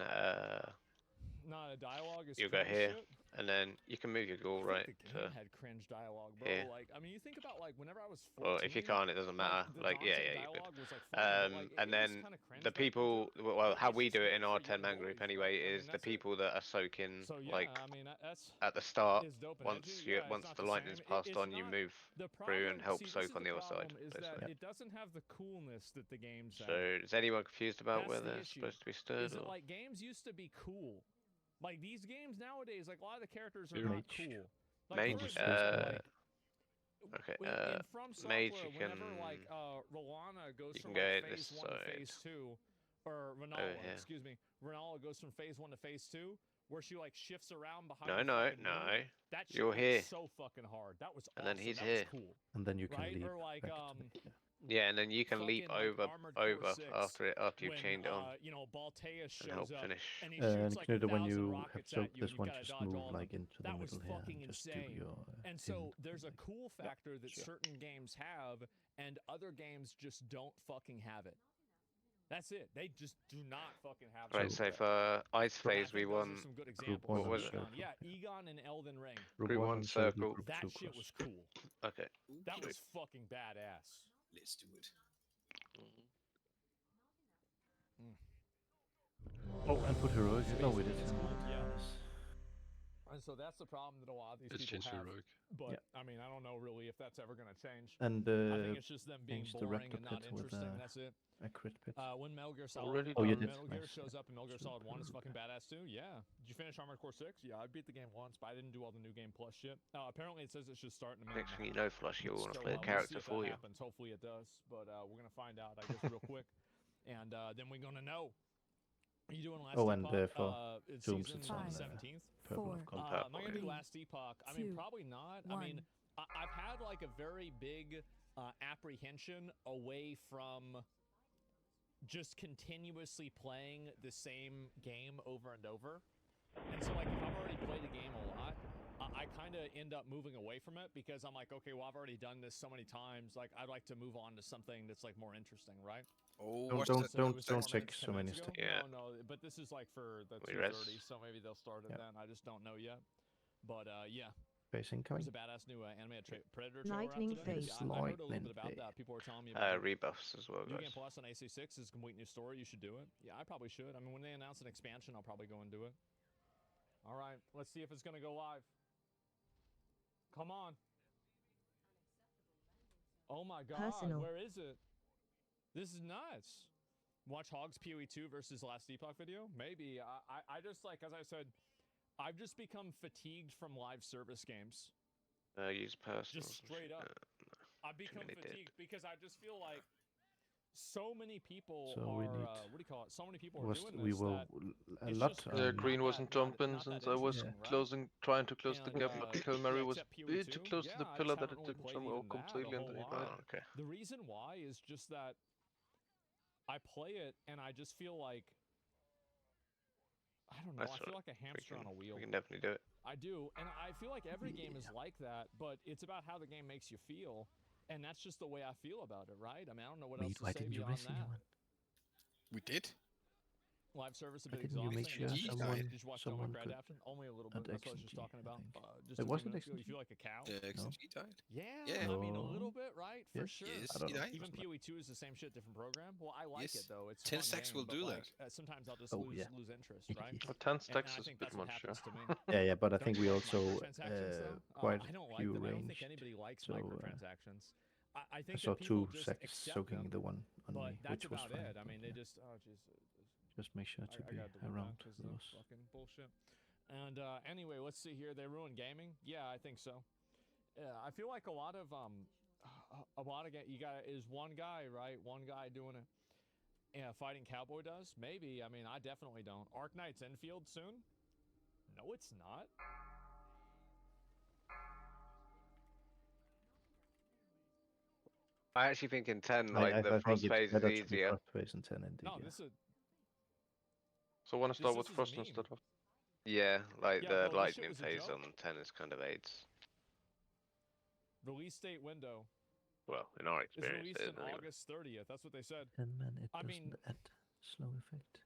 not a dialogue is you go cringe here, shit. and then you can move your I goal think right the game to. had cringe dialogue, bro. here. Like, I mean, you think about like whenever I was 14. Well, if you can't, it doesn't matter. the Like, yeah, Dante yeah, you're good. dialogue was, like, funny, but, like, it And was then kinda cringe the back then, people, too. well, how It's we just do it made in for our young 10-man boys, group right? anyway I mean, is the that's it. people that are soaking So yeah, like I mean that's at the start. is dope and Once edgy. Yeah, it's once not the the lightning's same. passed It's on, you not- move the through and problem- help see, this soak is on the other side. problem is basically. that it doesn't have the coolness that the games have. So is anyone confused about That's where the they're issue. supposed to be stood? Is it Or? like games used to be cool? Like these games nowadays, like a lot of the characters are Here. not Mage. cool. Like, Mage, for example, like, okay, in From Mage, Software, you whenever can- like Rolana goes you from can go like at phase this 1 to side. phase 2, or Renala, here. excuse me, Renala goes from phase 1 to phase 2, where she like shifts around behind. No, the no, fucking moon. no. That shit You're was here. so fucking hard. That was And awesome. then he's that here. was cool. And then you can Right? leap Or like, back to the, Yeah, and then you can leap fucking, like, over Armored Core over 6, after you've when, chained it on you know, Baltea and shows help up, finish. and he shoots like Knuder, when 1,000 you have rockets at soaked you, this and one, you gotta just dodge move all of them. like into the That was middle here fucking and just insane. do your. And so there's a cool factor that certain games have, and other games just don't fucking have it. That's it. They just do not fucking have Right, it. so for ice And I phase we think those are won. some good Group examples. one What was and it? Egon. Yeah, Egon and Elden Ring. Group one and circle. Group That two shit cross. was cool. Okay. That was fucking badass. Let's do it. Oh, and put heroic. No, we did. Yeah. And so that's the problem that a lot of these It's people changed to have. heroic. But I mean, I don't know really if that's ever going to change. And I think it's just them being changed the boring raptor and not pit with interesting. That's it. a crit pit. When Metal Gear Solid, Already Oh, you done. did? Metal Gear Nice. shows up in Metal Gear Solid 1 is fucking badass too. Yeah. Did you finish Armored Core 6? Yeah, I beat the game once, but I didn't do all the new game plus shit. Apparently it says it should start in a minute. Next thing you know, Flush, you'll want to So, play a we'll character see if for that you. happens. Hopefully it does, but we're gonna find out, I guess, real quick, and then we're gonna know. Are you doing last Epoch? for It's Dooms, season it's on 17th. Purple of Gold. Am I gonna do last Epoch? I mean, probably not. I mean, I've had like a very big apprehension away from just continuously playing the same game over and over. And so, like, if I've already played a game a lot, I kind of end up moving away from it because I'm like, okay, well, I've already done this so many times. Like, I'd like to move on to something that's like more interesting, right? Oh, don't check so many stuff. Yeah. No, but this is like for the We 2:30, rest. so maybe they'll start it then. I just don't know yet. But yeah, Face incoming. there's a badass new animated Predator trailer out Lightning today. face. Yeah, I heard a little Lightning bit about face. that. People were telling me about it. Rebuffs as well, New guys. Game Plus on AC6 is a complete new story. You should do it. Yeah, I probably should. I mean, when they announce an expansion, I'll probably go and do it. All right, let's see if it's going to go live. Come on. Oh my God, Personal. where is it? This is nuts. Watch Hogs PoE 2 versus Last Epoch video? Maybe. I just, like, as I said, I've just become fatigued from live service games. Use personals. Just straight up. I've become many did. fatigued because I just feel like so many people So are, we need- what do you call it? So many people are Was doing this we will that a it's lot. just Yeah, not Green that- wasn't not jumping that since I was interesting, right? trying to close the And, gap, but Kill Mary was except a PoE bit too 2, close to yeah, the I pillar just that haven't it really didn't played jump even that a completely, and whole then he lot. died. Oh, okay. The reason why is just that I play it and I just feel like, I don't know, That's I feel what like a hamster on a wheel. We can definitely do it. I do, and I feel like every game is like that, but it's about how the game makes you feel, and that's just the way I feel about it, right? I mean, I don't know what else to Why say didn't you beyond race that. anyone? We did. Live service a Why bit didn't you exhausting. make sure Did you someone- did you watch someone Golemagg could adaptation? Only a little at bit. That's what I was just XNG, talking I about. think. Just It a few wasn't minutes ago. You XNG. feel like a cow? The XG died. Yeah, Yeah. I mean a No. little bit, right? For Yes. sure. Yes, I don't he know. died. Even PoE 2 is the same shit, different program. Well, I like Yes. it though. It's a 10 fun stacks game, will but, do like, that. sometimes I'll just Oh, lose yeah. interest, right? But 10 And stacks I is a think bit that's what much, yeah. happens to me. Yeah, but I Don't think you we like also microtransactions, though? quite I don't like few them. I don't think ranged. anybody likes so, microtransactions. I I think saw that people 2 just secs accept soaking them, the one on but me, that's which was about fine. it. I but mean, they yeah. just Just make sure to I be gotta delete around that 'cause of those. fucking bullshit. And anyway, let's see here. They ruined gaming. Yeah, I think so. Yeah, I feel like a lot of you got is one guy, right? One guy doing it. Yeah, fighting cowboy does maybe. I mean, I definitely don't. Arc Knight's infield soon. No, it's not. I actually think in 10, I like, the think frost it's phase is better to be easier. frost phase in 10 indeed. No, yeah. this is So want to start with is a Frost meme. instead of... Yeah, like Yeah, the bro, this shit lightning was a phase joke. on 10 is kind of AIDS. release date window. Well, in our It's experience, released it in is anyway. August 30th. That's what they said. And man, it I doesn't mean- add slow effect.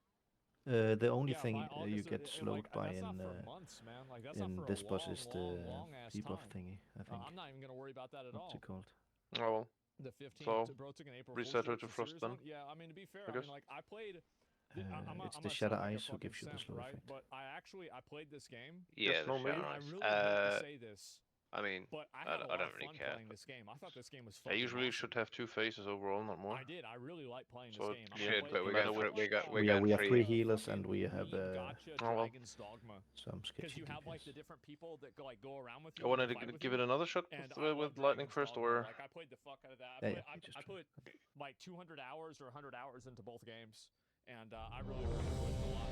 The only Yeah, thing by you August, get slowed by that's in not for months, man. Like that's not for this a boss long, is the long ass debuff time. thingy. I think. I'm not even gonna worry about that at What's all. it called? Oh well. The 15th, So, bro took an April reset Fool's her joke, to it's a Frost serious then, one. Yeah, I mean to be fair, I I mean guess. like I played. It's I'm the gonna Shadow sound like a Eyes who gives fucking you the simp, slow right? effect. But I played this game. Yeah, Yes, the no, Shadow maybe. And I Eyes. really hate to say this, I mean, but I I had a don't- I lot don't of really fun care, playing but- this game. I thought this game was I fucking usually awesome. should have 2 phases overall, not more. I did. I really like playing this So game. I'm you gonna should, play but it we because got I three- like, we got- we got have 3 three. healers and we have Lean Gotcha, Oh, well. Dragon's Dogma. some Because sketchy you have like DPS. the different people that go around with you. I wanted and to fight with give you. it another shot And with, I love with Lightning Dragon's first, Dogma. or... Like I played the fuck out of that. Yeah, I put like 200 hours or 100 hours into both games, and I really enjoyed it a lot.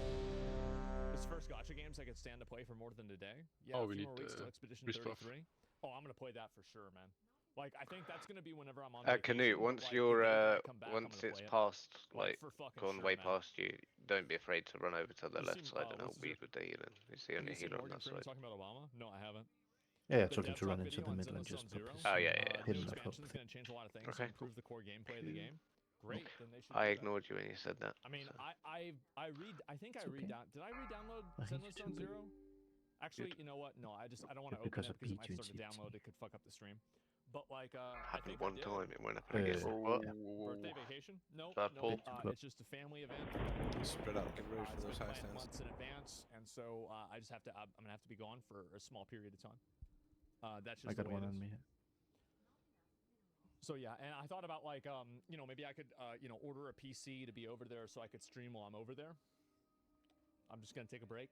It's the first gacha games I could stand to play for more than a day. Yeah, Oh, a we few need, more weeks till Expedition restuff. 33. Oh, I'm gonna play that for sure, man. Like I think that's gonna be whenever I'm on. Canute, vacation, but, once like, you're, the days that I come back, I'm once gonna it's play it. past, like, for fucking gone sure, way man. past you, don't be afraid to run over to the You left seen, side and what's help his beat with the healing. It's the Have only you seen healer on Morgan that Freeman side. talking about Obama? No, I haven't. Yeah, I The told him Dev to run Talk into video the on middle and Zenless just on pop Zero. his Oh, yeah, New hidden up expansion is going to change a lot of things Okay. and improve the core gameplay of the game. Great, then they should. I do that. ignored you when you said that. I mean, so. I think It's I okay. Did I re-download I hate Zenless you on too. Zero? Actually, you know what? No, I don't want to Just open because it I because if beat I you, start to cheat. download, it could fuck up the stream. But like, I Happened think I one did. time, it went up again. What? Birthday vacation? Nope. That Nope. pull? It's just a family event. Spread out, get ready for It's those been high planned stands. months in advance, and so I just have to. I'm gonna have to be gone for a small period of time. That's just I got the way one it on is. me. So yeah, and I thought about like, you know, maybe I could, you know, order a PC to be over there so I could stream while I'm over there. I'm just gonna take a break.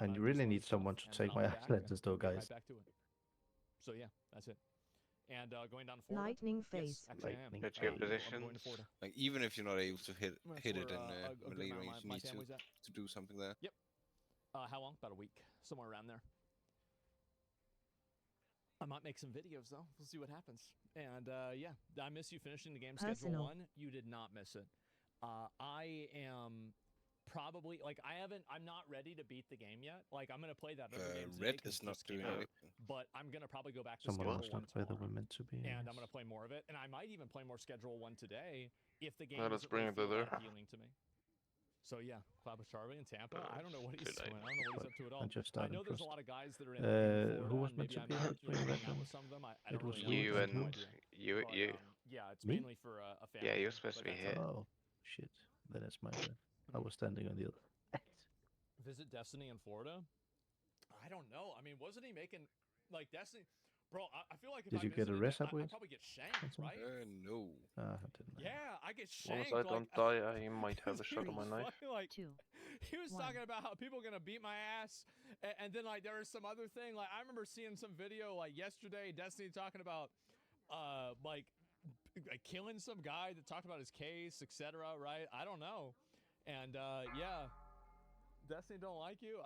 And you really need someone to take my lenses, though, Get guys. right back to it. So yeah, that's it. And going down to Florida. Lightning Yes, face. actually I am. Let's get I'm going to positions. Florida. Like even if you're not able to hit That's it where, in a good melee amount of range, you my need family's at. to do something there. Yep. How long? About a week, somewhere around there. I might make some videos though. We'll see what happens. And yeah, I miss you finishing the game schedule Personal. 1. You did not miss it. I am probably like I'm not ready to beat the game yet. Like I'm gonna play that other game today Red 'cause is it not just came doing out. anything. But I'm gonna probably go back to Someone schedule was 1 not where they tomorrow. were meant to be. And I'm gonna play more of it, and I might even play more schedule 1 today if the game Let's doesn't bring really it feel that thither. appealing to me. So yeah, Club with Charlie in Tampa. I don't know what Too he's doing. late. I don't know what he's up to at all. I just I started know there's a first. lot of guys that are in Florida, Who was and meant maybe to I be might here you know, playing hang Red out One? with some of them. I It don't was really know. You I have no and idea. you. But, yeah, it's Me? mainly for a family. Yeah, you're thing, supposed to but be that's it. here. Oh, shit. Then it's my bad. I was standing on the other. Visit Destiny in Florida? I don't know. I mean, wasn't he making like Destiny? Bro, I feel like if Did I you get a visited res that, up with? I'd probably get shanked, That's all? right? No. I didn't. Yeah, I get As long as shanked. I like, don't die, I might have a Dude, shot on my it's knife. funny, like, 2. he was 1. talking about how people are gonna beat my ass, and then like there was some other thing. Like I remember seeing some video like yesterday, Destiny talking about, like killing some guy that talked about his case, etc. Right? I don't know, and yeah, Destiny don't like you.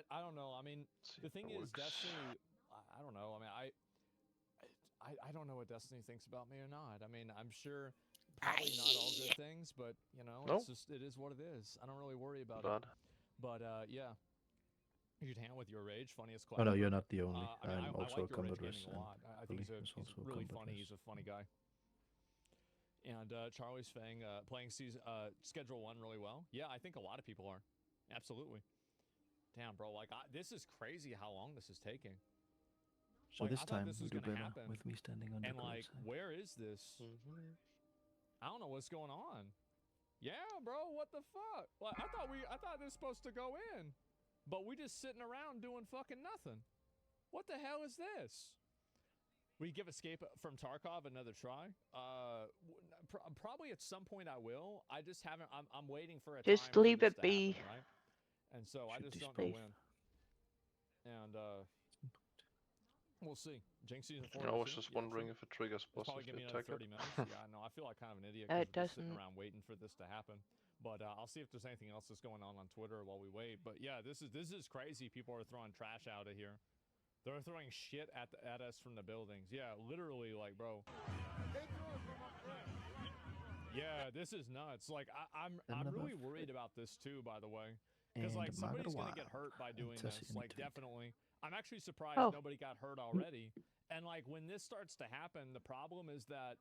I don't know. I mean, See the if thing it is, works. Destiny. I don't know. I mean, I don't know what Destiny thinks about me or not. I mean, I'm sure probably not all good things, but you know, No. it's just it is what it is. I don't really worry about Bad. it. But yeah, you should hang with your rage, funniest Oh class. no, you're not the only. I mean, I'm I also like a your rage combat gaming res. a lot. I think he's Billy is also a really combat funny. res. He's a funny guy. And Charlie's Fang playing season schedule 1 really well. Yeah, I think a lot of people are. Absolutely. Damn, bro. Like this is crazy how long this is taking. So Like, this I thought time this we was do gonna better happen, with me standing on and the like, side. where is this? I don't know what's going on. Yeah, bro. What the fuck? Like, I thought this was supposed to go in, but we just sitting around doing fucking nothing. What the hell is this? We give Escape from Tarkov another try. Probably at some point I will. I just haven't. I'm waiting for a Just time for leave this it to be. happen, right? And so I Should just don't display. know when. And we'll see. Jinx season 4. I was soon? just Yeah, wondering sure. if it triggers It's probably buses give me to another attack 30 it. minutes. Yeah, no, I feel like kind of an idiot It because we're just sitting doesn't. around waiting for this to happen. But I'll see if there's anything else that's going on Twitter while we wait. But yeah, this is crazy. People are throwing trash out of here. They're throwing shit at us from the buildings. Yeah, literally, like, bro. Yeah, this is nuts. Like, I'm really worried about this too, by the way, because like somebody's gonna get hurt by doing this. Like, definitely. I'm actually surprised nobody got hurt already. And like when this starts to happen, the problem is that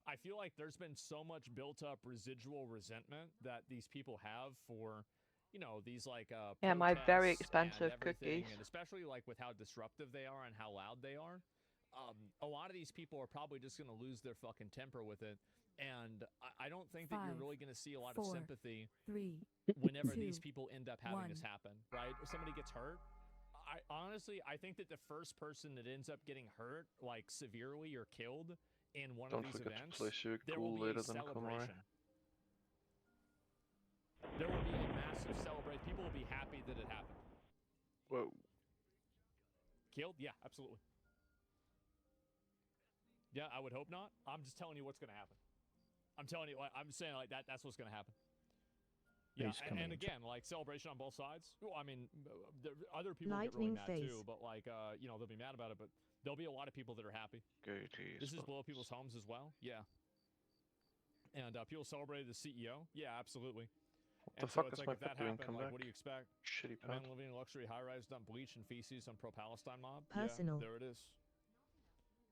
I feel like there's been so much built up residual resentment that these people have for, you know, these like Yeah, my very protests expensive and everything, cookies. and especially like with how disruptive they are and how loud they are. A lot of these people are probably just going to lose their fucking temper with it, and I don't think that you're 5, really going to see a lot 4, of sympathy 3, whenever 2, these people end up having 1. this happen, right? If somebody gets hurt, I honestly think that the first person that ends up getting hurt, like severely or killed in one Don't of these forget events, to place your there will cool be a later than Conroy. celebration. There will be a massive celebration. People will be happy that it happened. Whoa. Killed? Yeah, absolutely. Yeah, I would hope not. I'm just telling you what's going to happen. I'm telling you, like, I'm saying like that's what's going to happen. Yeah, and again, like celebration on both sides. Well, I mean, other people get really mad too, but like, you know, they'll be mad about it. But there'll be a lot of people that are happy. This is blow up people's homes as well. Yeah. And people celebrated the CEO. Yeah, absolutely. What And the so fuck it's is like my if that pet doing? happened, Come like, back. what do you expect? Shitty A man pet. living in a luxury high-rise dumped bleach and feces on pro-Palestine mob. Personal. Yeah, there it is.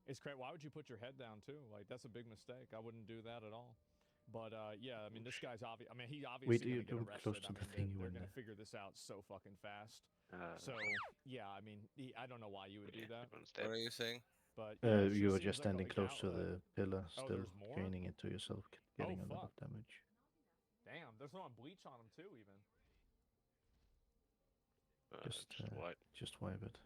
It's great. Why would you put your head down too? Like that's a big mistake. I wouldn't do that at all. But yeah, I mean, this guy's obvious. I mean, he obviously gonna get arrested. Close to I the mean, thing you they're were gonna there. figure this out so fucking fast. So yeah, I mean, I don't know why you would do that. What are you saying? But yeah, it You sure were seems just like standing close to outlet. the pillar, Oh, still there's more? gaining it to yourself, getting a lot fuck. of damage. Damn, they're throwing bleach on them too, even. Just wipe it.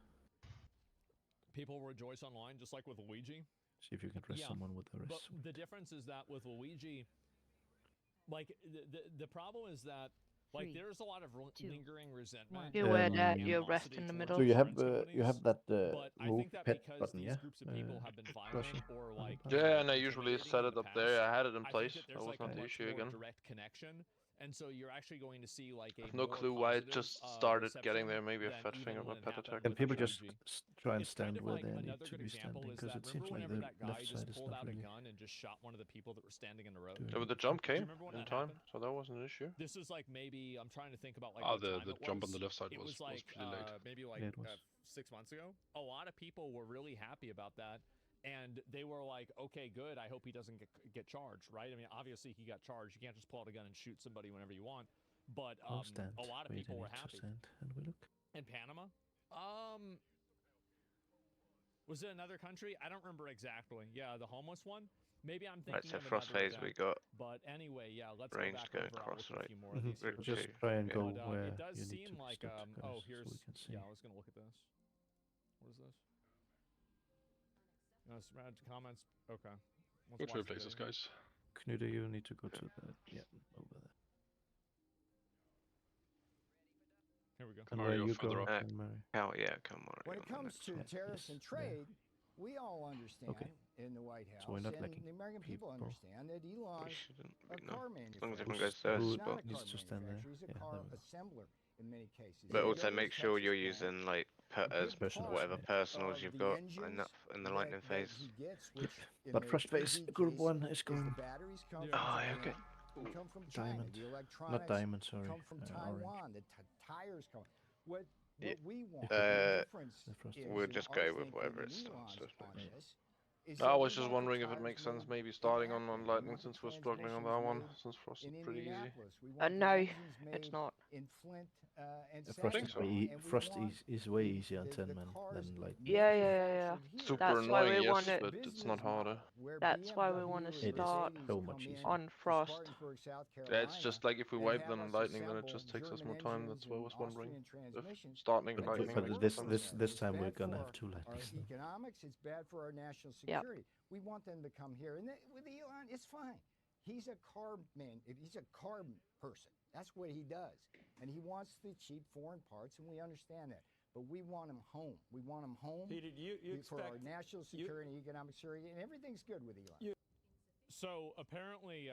People rejoice online, just like with Luigi. See if you can rest someone with the But rest. the difference is that with Luigi, like the problem is that like there's a lot of lingering resentment. You wear that, you rest in the middle. So you have that But I move think that pet because button, these yeah? groups of people have been violent or like Yeah, and I usually intimidating set in it the up there. past, I had it in I place. think that That there's was like a not the much issue more again. direct connection, and so you're actually going to see like a I have no more clue why it positive, just started getting reception there. Maybe a than fat even finger of a when it pet happened attack. with And people just Luigi. try and It's kind stand of where like they need another to good be example standing, is because that it seems remember like whenever the that guy left just side is pulled not out a really. gun and just shot one of the people that were standing in the road? Yeah, but the jump Do you came remember when in that time, happened? so that wasn't an issue. This is like maybe I'm trying to think about like Ah, what time the it jump was. on the left side It was like pretty late. maybe like Yeah, it was. 6 months ago. A lot of people were really happy about that, and they were like, "Okay, good. I hope he doesn't get charged." Right? I mean, obviously he got charged. You can't just pull out a gun and shoot somebody whenever you want. But I'll stand. a lot of Wait, people I were need to happy. stand and we look. In Panama? Was it another country? I don't remember exactly. Yeah, the homeless one. Maybe I'm thinking Right, so of frost another phase we event. got But anyway, yeah, let's range go back going over. I'll across, look at a right? few more of these here. Route Just two. try and Yeah. go But where it does you need seem to be like stood, oh, guys, here's so we can see. yeah. I was gonna look at this. What is this? No, some comments. Okay. Let's Which way watch the places, video. guys? Knuda, you need to go to the over there. Here we go. And Mario, you further go, up. Mary. Oh yeah, come on. When it comes to tariffs and trade, we all understand Okay. in the White House, So we're not and lacking the American people people. understand that Elon's a No. car As long as manufacturer. everyone goes there, He's it's not a spot. car Needs to stand there. manufacturer. He's a Yeah, car there we go. assembler in many cases. But He also goes to make sure Texas you're plant using like and putters, put parts whatever personals of you've the got engines in the lightning that phase. he gets, which in But the first phase, EV group case 1 is is going the batteries come Yeah. from Oh, Japan, okay. they come from China. diamond. The Not electronics diamond, sorry. come from Orange. Taiwan. The tires come. What Yeah. we want, Uh, the difference The first is, We'll in just our go with thinking whatever and it starts Elon's with on next. this, is I that was we just want the wondering if it tires makes sense made maybe in starting on Akron. We Lightning want the since we're struggling on that transmissions one, made since Frost is in pretty easy. Indianapolis. We want the No, engines it's made not. in Flint and Frost think is so. way, and we Frost want is way the- easier on the 10 men cars than like. Yeah. manufactured here. Super That's why annoying, we yes, want it. but it's not Business harder. model, where That's why we BMW want to and It is start Mercedes so come much in easier. on to Frost. Spartanburg, South Yeah, Carolina, it's just like if we and wipe have them us Lightning, then it assemble just takes us German more time. engines That's what I and was wondering. Austrian If transmissions. starting But Lightning we're makes more this working sense. on that. this It's time we're bad gonna for have 2 our lightnings. economics. It's bad for our national Yep. security. We want them to come here, and with Elon, it's fine. He's a car man. He's a car person. That's what he does, and he wants the cheap foreign parts, and we understand that. But we want him home. We want him home Peter, you for our expect national security and economic security, and everything's good with Elon. So apparently,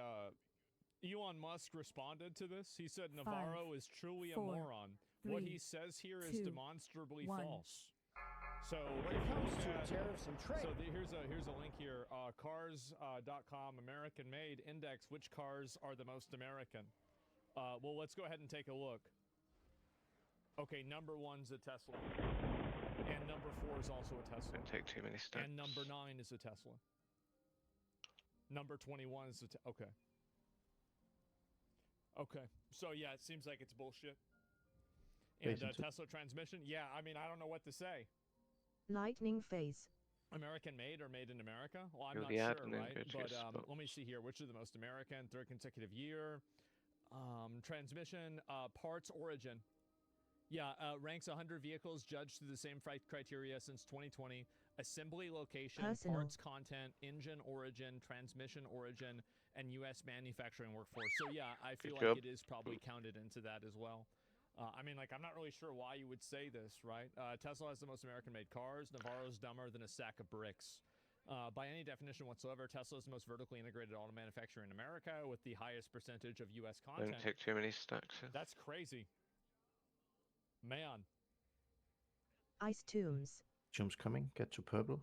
Elon Musk responded to this. He said Navarro is truly a moron. What he says here is demonstrably false. So when it comes to tariffs and trade, so here's a link here. Cars.com American made index. Which cars are the most American? Well, let's go ahead and take a look. Okay, number 1's a Tesla, and number 4 is also a Tesla. Don't take too many steps. And number 9 is a Tesla. Number 21 is a okay. Okay, so yeah, it seems like it's bullshit. And Tesla transmission, yeah, I mean, I don't know what to say. Lightning phase. American made or made in America? Well, I'm You'll not be sure, happening, right? good But guess, let me see here. Which are the most American? 3rd consecutive year. Transmission, parts origin. Yeah, ranks 100 vehicles judged through the same criteria since 2020. Assembly location, parts content, engine origin, transmission origin, and U.S. manufacturing workforce. So yeah, I feel like it is probably counted into that as well. I mean, like, I'm not really sure why you would say this, right? Tesla has the most American-made cars. Navarro's dumber than a sack of bricks. By any definition whatsoever, Tesla is the most vertically integrated auto manufacturer in America with the highest percentage of U.S. content. Don't take too many stacks. That's crazy. Man. Ice tombs. Tombs coming. Get to purple.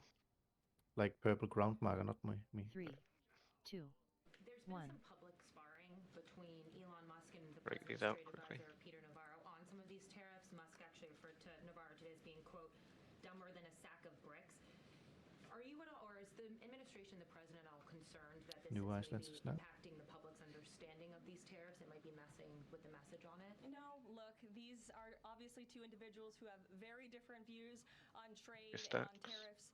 Like purple ground marker, not me. 3, 2, There's 1. been some public sparring between Elon Musk and the Break these president's out trade quickly. advisor, Peter Navarro, on some of these tariffs. Musk actually referred to Navarro today as being, quote, dumber than a sack of bricks. Are you at all, or is the administration, the president, all concerned that this New is Iceland maybe is now. impacting the public's understanding of these tariffs? It might be messing with the message on it? No, look, these are obviously 2 individuals who have very different views on trade and on Stacks. tariffs.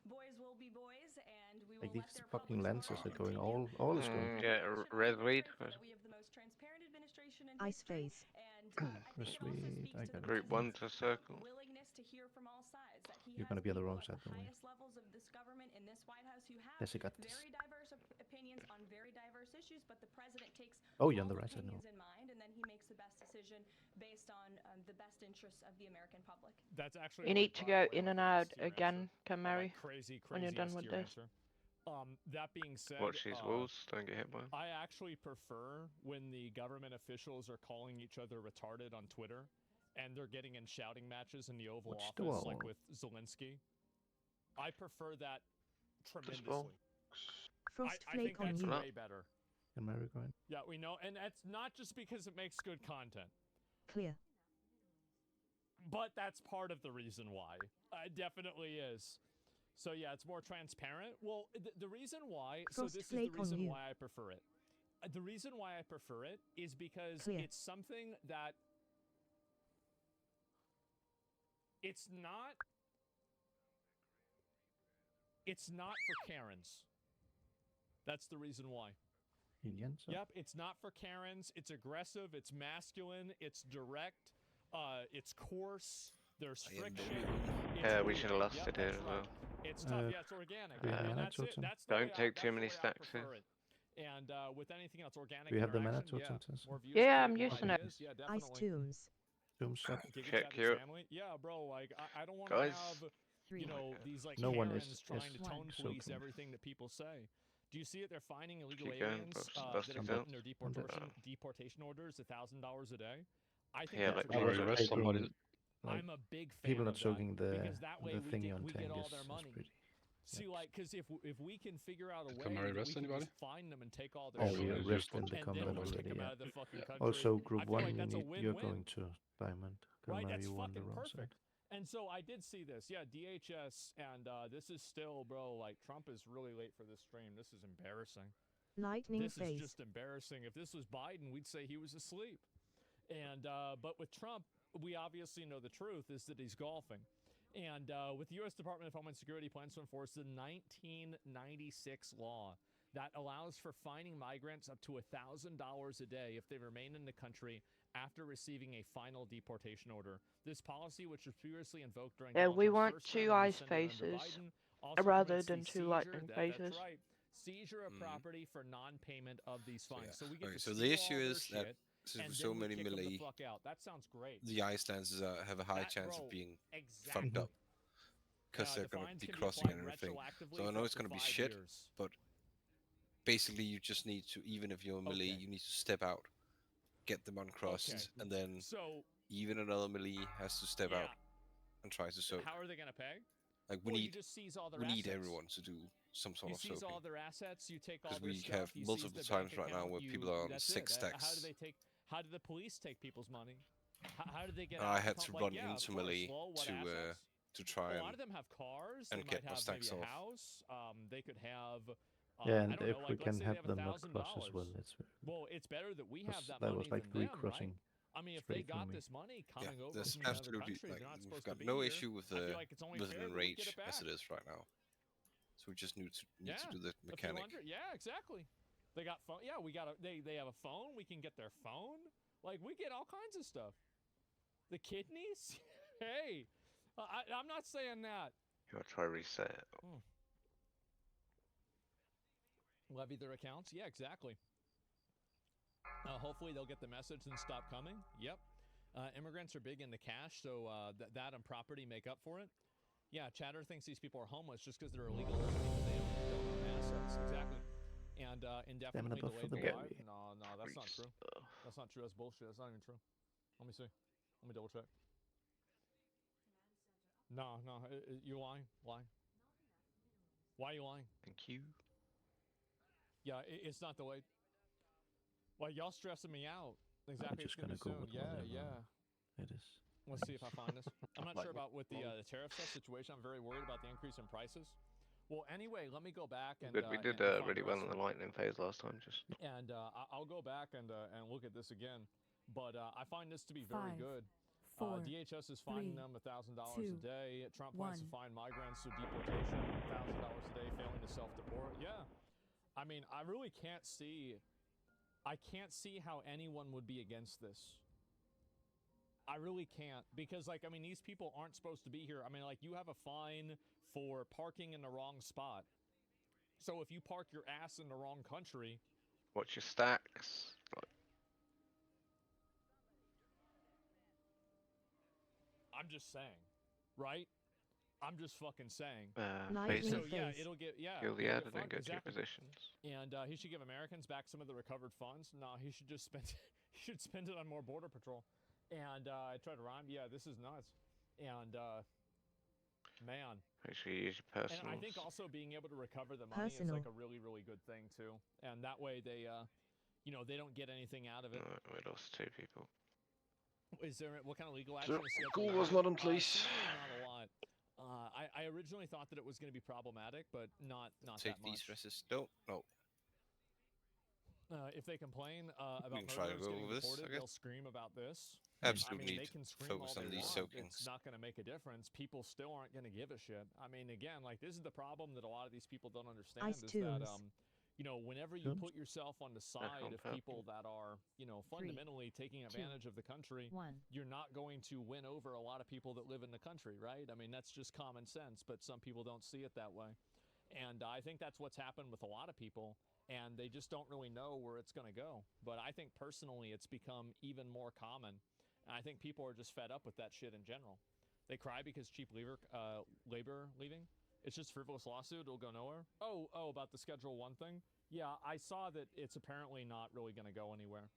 Boys will be boys, and we Like will these let their fucking public lenses are scoreboard going continue. all is going. Yeah, red weed. That we have the most transparent administration in Ice history, face. and I think it also Sweet, speaks I to the got it. Group 1 to circle. willingness to hear from all sides. That he You're has gonna be on the people wrong at side, the don't worry. highest levels of this government in this White House who have Yes, I got this. very diverse opinions on very diverse issues, but the president takes Oh, you're on the all right side now. opinions in mind, and then he makes the best decision based on the best interests of the American public. That's actually You like, need to by the go way, in like and an out S tier again, answer. Camari, Crazy, when you're crazy done S with tier this. answer. That being said, Watch these walls, don't get hit by them. I actually prefer when the government officials are calling each other retarded on Twitter, and they're getting in shouting matches in the Oval Watch the Office, like wall. with Zelensky. I prefer that tremendously. ball. Frost I think flake on that's you. way better. Can Mary go in? Yeah, we know, and that's not just because it makes good content, Clear. but that's part of the reason why. It definitely is. So yeah, it's more transparent. Well, the reason why, Frost so this is flake the on reason you. why I prefer it. The reason why I prefer it is because Clear. it's something that it's not for Karens. That's the reason why. Aliens? Yep, it's not for Karens. It's aggressive, it's masculine, it's direct, it's coarse, there's friction. Yeah, we should have lost Yep, it here that's as right. well. It's tough, yeah, it's organic. we have And mana that's it. totem? That's the Don't way take I, too that's the many way I stacks here. prefer it. And with anything else, organic We have the mana interaction, yeah, totems. more views Yeah, to I'm more using it. ideas, yeah, Ice definitely. tombs. Tombs up. Giga Check Chat's here. family? Yeah, bro, like, I don't want to Guys. have, you know, these, like, No one Karens is trying to tone police soaking. everything that people say. Do you see it? They're finding illegal Keep going, aliens bust- that are busting getting out. their deportation orders $1,000 a day. I think Yeah, that's like I was really arrest good. somebody. taking, like, I'm a big fan people of not that, soaking the because that way thingy on we tank get all is their money. pretty. See, like, because if we can figure out a Did way Kamari that we arrest can anybody? just find them and take all their Oh, so we shit, it's arrested just in one- the and combat then we kick already, them yeah. out of the fucking Yeah. country. Also, I group feel one, like that's a you're win-win. going to Diamond. Right, Kamari, that's you on the fucking wrong perfect. side. And so I did see this. Yeah, DHS, and this is still, bro, like, Trump is really late for this stream. This is embarrassing. Lightning This phase. is just embarrassing. If this was Biden, we'd say he was asleep. And but with Trump, we obviously know the truth is that he's golfing. And with the U.S. Department of Homeland Security plans to enforce the 1996 law that allows for fining migrants up to $1,000 a day if they remain in the country after receiving a final deportation order. This policy, which was previously invoked during Yeah, Donald we Trump's want first two term and ice extended under faces Biden, also rather permits the than two seizure, lightning faces. That's right. Seizure of property for non-payment of these fines. So we get Okay, to so steal the all issue their is that shit, since and with then so we many kick them the melee, fuck out. That sounds great. the ice lances have a high That, chance bro, of being exactly. fucked up because they're the going to fines be can be crossing and applied everything. retroactively So I for know up it's to going to be 5 shit, years. but basically you just need to, even if you're melee, you need to step out, get them uncrossed, and then So even another melee has to step out yeah, and try to soak. how are they gonna pay? Like we Well, need, you just seize all their we need assets. everyone to do some sort You of seize soaking. all their assets. You take all Because their we stuff. have You seize multiple their bank times right now account, where you, people are on that's 6 it. stacks. How do they take? How do the police take people's money? How do they get? I out had from, to like, run yeah, of into course. melee Well, what to assets? try A lot and of them have cars. and They get might my have stacks maybe a off. house. They could have. Yeah, I and don't if know, we like, can let's say help they have them not $1,000. cross as well, it's Well, it's better that we have that that money was like than them, recrossing. right? I mean, if It's they pretty got gloomy. this money Yeah, coming over there's from another absolutely country, like they're not we've supposed got to be no here. issue with I feel like it's only with fair an that we get enrage it back. as it is right now. So we just need to Yeah, do the a few mechanic. hundred. Yeah, exactly. They got phone. Yeah, we got a. They have a phone. We can get their phone. Like, we get all kinds of stuff. The kidneys. Hey, I'm not saying that. You gotta try reset. Levy their accounts. Yeah, exactly. Hopefully they'll get the message and stop coming. Yep. Immigrants are big into cash, so that and property make up for it. Yeah, Chatter thinks these people are homeless just because they're illegal. Doesn't mean that they don't own assets. Exactly. And indefinitely buff for delayed the live. berry. No, that's not true. That's not true. That's bullshit. That's not even true. Let me see. Let me double check. No, you're lying. Why? Why are you lying? Thank you. Yeah, it's not delayed. Well, y'all stressing me out. Exactly. just It's gonna gonna be go soon. with Yeah, whatever yeah. it is. Let's see if I find this. I'm not Like sure about with the what? tariff stuff situation. I'm very worried about the increase in prices. Well, anyway, let me go back and Good. We did and find really the well rest in the lightning phase last time. Just and I'll go back and look at this again. But I find this to be very 5, good. 4, DHS is fining 3, them $1,000 a 2, day. Trump plans to 1. fine migrants through deportation $1,000 a day, failing to self-deport. Yeah, I mean, I really can't see. I can't see how anyone would be against this. I really can't, because like, I mean, these people aren't supposed to be here. I mean, like, you have a fine for parking in the wrong spot. So if you park your ass in the wrong country, Watch your stacks. I'm just saying, right? I'm just fucking saying. Lightning So yeah, phase. it'll get Kill the it'll ad get and then fucked, go to your exactly. positions. And he should give Americans back some of the recovered funds. No, he should just spend he should spend it on more border patrol. And I tried to rhyme. Yeah, this is nuts. And man. Make sure you use your personals. And I think also being able to recover the money is like a really, really good thing too. And that way they, you know, they don't get anything out of it. We lost 2 people. Is there what kind of legal action? Cool was not in place. Seemingly not a lot. I originally thought that it was going to be problematic, but not Take that these much. dresses. No. If they complain about can try to murderers go getting over this, deported, I guess. they'll scream about this. Absolutely I mean, need they can to scream focus all on they these want. soakings. It's not going to make a difference. People still aren't going to give a shit. I mean, again, like this is the problem that a lot of these people don't understand Ice is tunes. that you know, whenever you put yourself on the side of people that are, you know, fundamentally taking advantage of the country, you're not going to win over a lot of people that live in the country, right? I mean, that's just common sense, but some people don't see it that way. And I think that's what's happened with a lot of people, and they just don't really know where it's going to go. But I think personally it's become even more common, and I think people are just fed up with that shit in general. They cry because cheap labor leaving. It's just frivolous lawsuit. It'll go nowhere. Oh, about the Schedule 1 thing? Yeah, I saw that it's apparently not really going to go anywhere.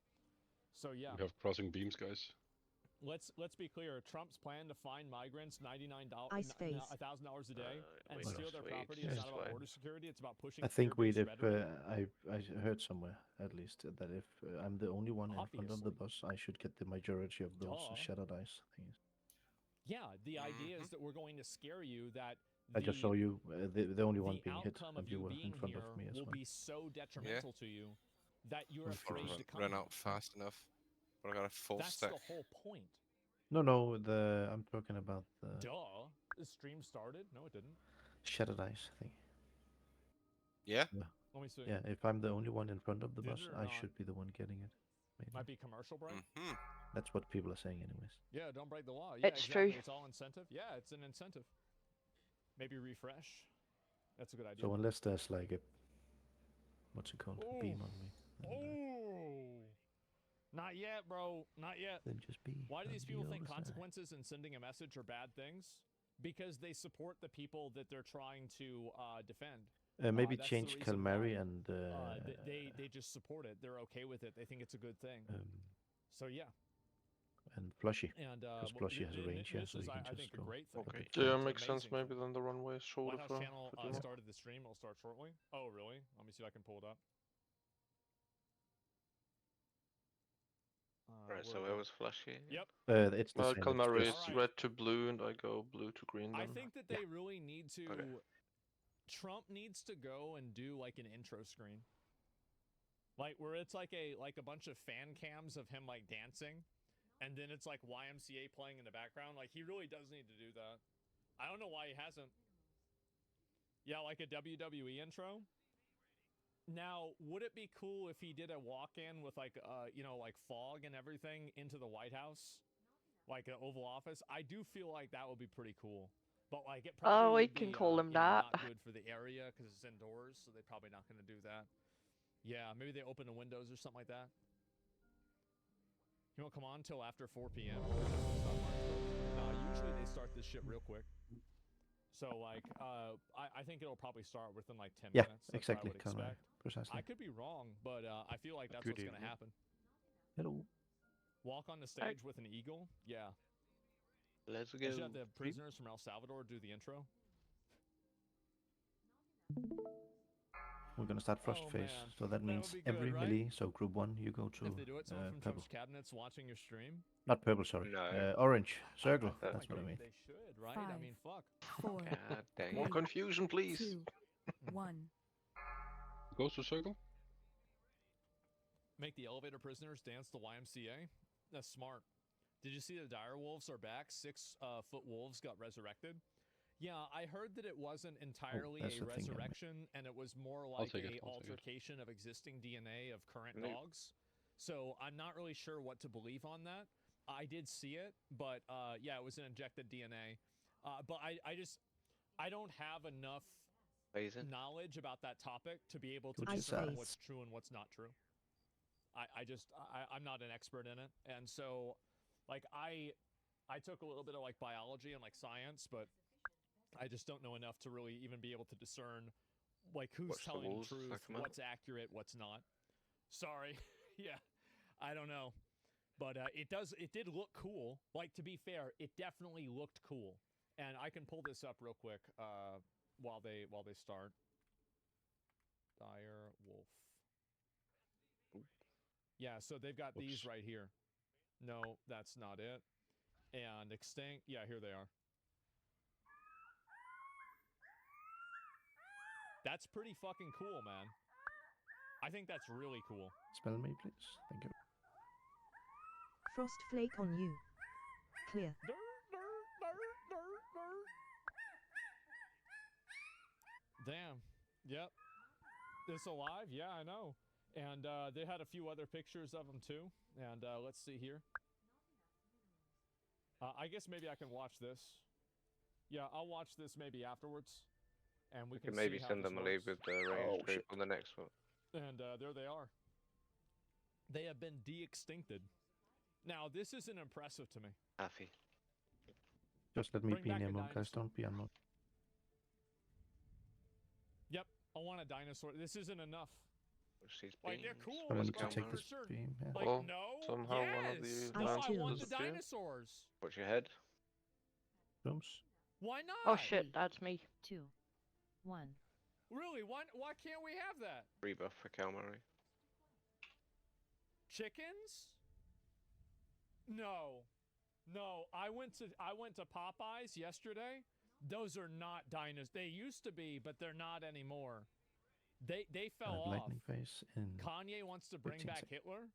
So yeah. We have crossing beams, guys. Let's be clear. Trump's plan to fine migrants $1,000 a day and steal their property is not about border security. It's about pushing. I think we'd if rhetoric. I heard somewhere at least that if I'm the only one in front of the bus, I should get the majority of those shattered ice things. Yeah, the idea is that we're going to scare you that. I just saw you, the only one being hit, and you were in front of me as well. Will be so detrimental to you that you're afraid to come. Run out fast enough. But I got a full stack. That's the whole point. No, I'm talking about the. Duh. The stream started? No, it didn't. Shattered ice thing. Yeah. Let me see. Yeah, if I'm the only one in front of the bus, I not? should be the one getting it. Maybe. Might be commercial break. That's what people are saying, anyways. Yeah, don't break the law. Yeah, It's exactly. true. It's all incentive. Yeah, it's an incentive. Maybe refresh. That's a good idea. So unless there's like a, what's it called, a beam on me. Oh, not yet, bro. Not yet. Then just be. Why do these be people all think the time. consequences and sending a message are bad things? Because they support the people that they're trying to defend. Maybe That's change the reason calamari why. and. They just support it. They're okay with it. They think it's a good thing. So yeah. And Flushy. And because Flushy has a range here, so you can I just think go. a great thing. Okay. It's Yeah, an makes sense. amazing Maybe then the runway is shorter White for. House channel for Demo. started the stream. It'll start shortly. Oh, really? Let me see if I can pull it up. Right, so where was Flushy? Yep. It's the same. Calamari It's is just- red to blue, and I go blue to green. I Then. think that they really need to. Trump needs to go and do like an intro screen, like where it's like a bunch of fan cams of him like dancing, and then it's like YMCA playing in the background. Like he really does need to do that. I don't know why he hasn't. Yeah, like a WWE intro. Now, would it be cool if he did a walk-in with like you know, like fog and everything into the White House, like an Oval Office? I do feel like that would be pretty cool. But like it probably Oh, we would can be, call him you know, that. not good for the area because it's indoors, so they're probably not going to do that. Yeah, maybe they open the windows or something like that. You won't come on until after 4 p.m. Usually they start this shit real quick. So like, I think it'll probably start within like 10 Yeah, minutes. That's exactly. what I would expect. Precisely. I could be wrong, but I feel like that's Good what's going to evening. happen. Hello. Walk on the stage with an eagle. Yeah. Let's They go. should have the prisoners from El Salvador do the intro. We're gonna start first phase, man. so that means would be good, every right? melee. So group 1, you go to If they do it, someone from purple. Trump's cabinet's watching your stream. Not purple, sorry. No. Orange circle. I That's what I mean. They should, right? I 5, mean, fuck. 4, God dang More it. confusion, please. 2, 1. Goes to circle. Make the elevator prisoners dance the YMCA. That's smart. Did you see the dire wolves are back? 6-foot wolves got resurrected. Yeah, I heard that it wasn't entirely that's a the thing, yeah, resurrection, and it was more like take it, a I'll take it. altercation of existing DNA of current Nope. dogs. So I'm not really sure what to believe on that. I did see it, but yeah, it was an injected DNA. But I don't have enough Amazing. knowledge about that topic to be able to Which is discern sad. what's true and what's not true. I'm not an expert in it, and so like I took a little bit of like biology and like science, but I just don't know enough to really even be able to discern like who's Watch the telling the wolves truth, suck 'em up. what's accurate, what's not. Sorry. Yeah, I don't know, but it did look cool. Like, to be fair, it definitely looked cool, and I can pull this up real quick while they start. Dire wolf. Yeah, so they've got these right here. No, that's not it. And extinct. Yeah, here they are. That's pretty fucking cool, man. I think that's really cool. Spell me, please. Thank you. Frost flake on you. Clear. Damn. Yep. It's alive? Yeah, I know. And they had a few other pictures of them too. And let's see here. I guess maybe I can watch this. Yeah, I'll watch this maybe afterwards. And we can maybe see how send this them a lead works. with the ranged group on the next one. And there they are. They have been de-extincted. Now, this isn't impressive to me. Happy. Just let me Bring be back near a mode, guys. dinosaur. Don't be on mode. Yep, I want a dinosaur. This isn't enough. These Like, they're beams. cool. Someone but needs to take for this sure. beam. Yeah. Like, Well, no. somehow yes. one of the No, I lances want the disappeared. dinosaurs. Watch your head. Rooms. Why not? Oh shit, that's me. 2, 1. Really? Why can't we have that? Rebuff for Calmary. Chickens? No. No, I went to Popeyes yesterday. Those are not dinos. They used to be, but they're not anymore. They fell off. Lightning phase in. Kanye wants to bring 15 back seconds. Hitler.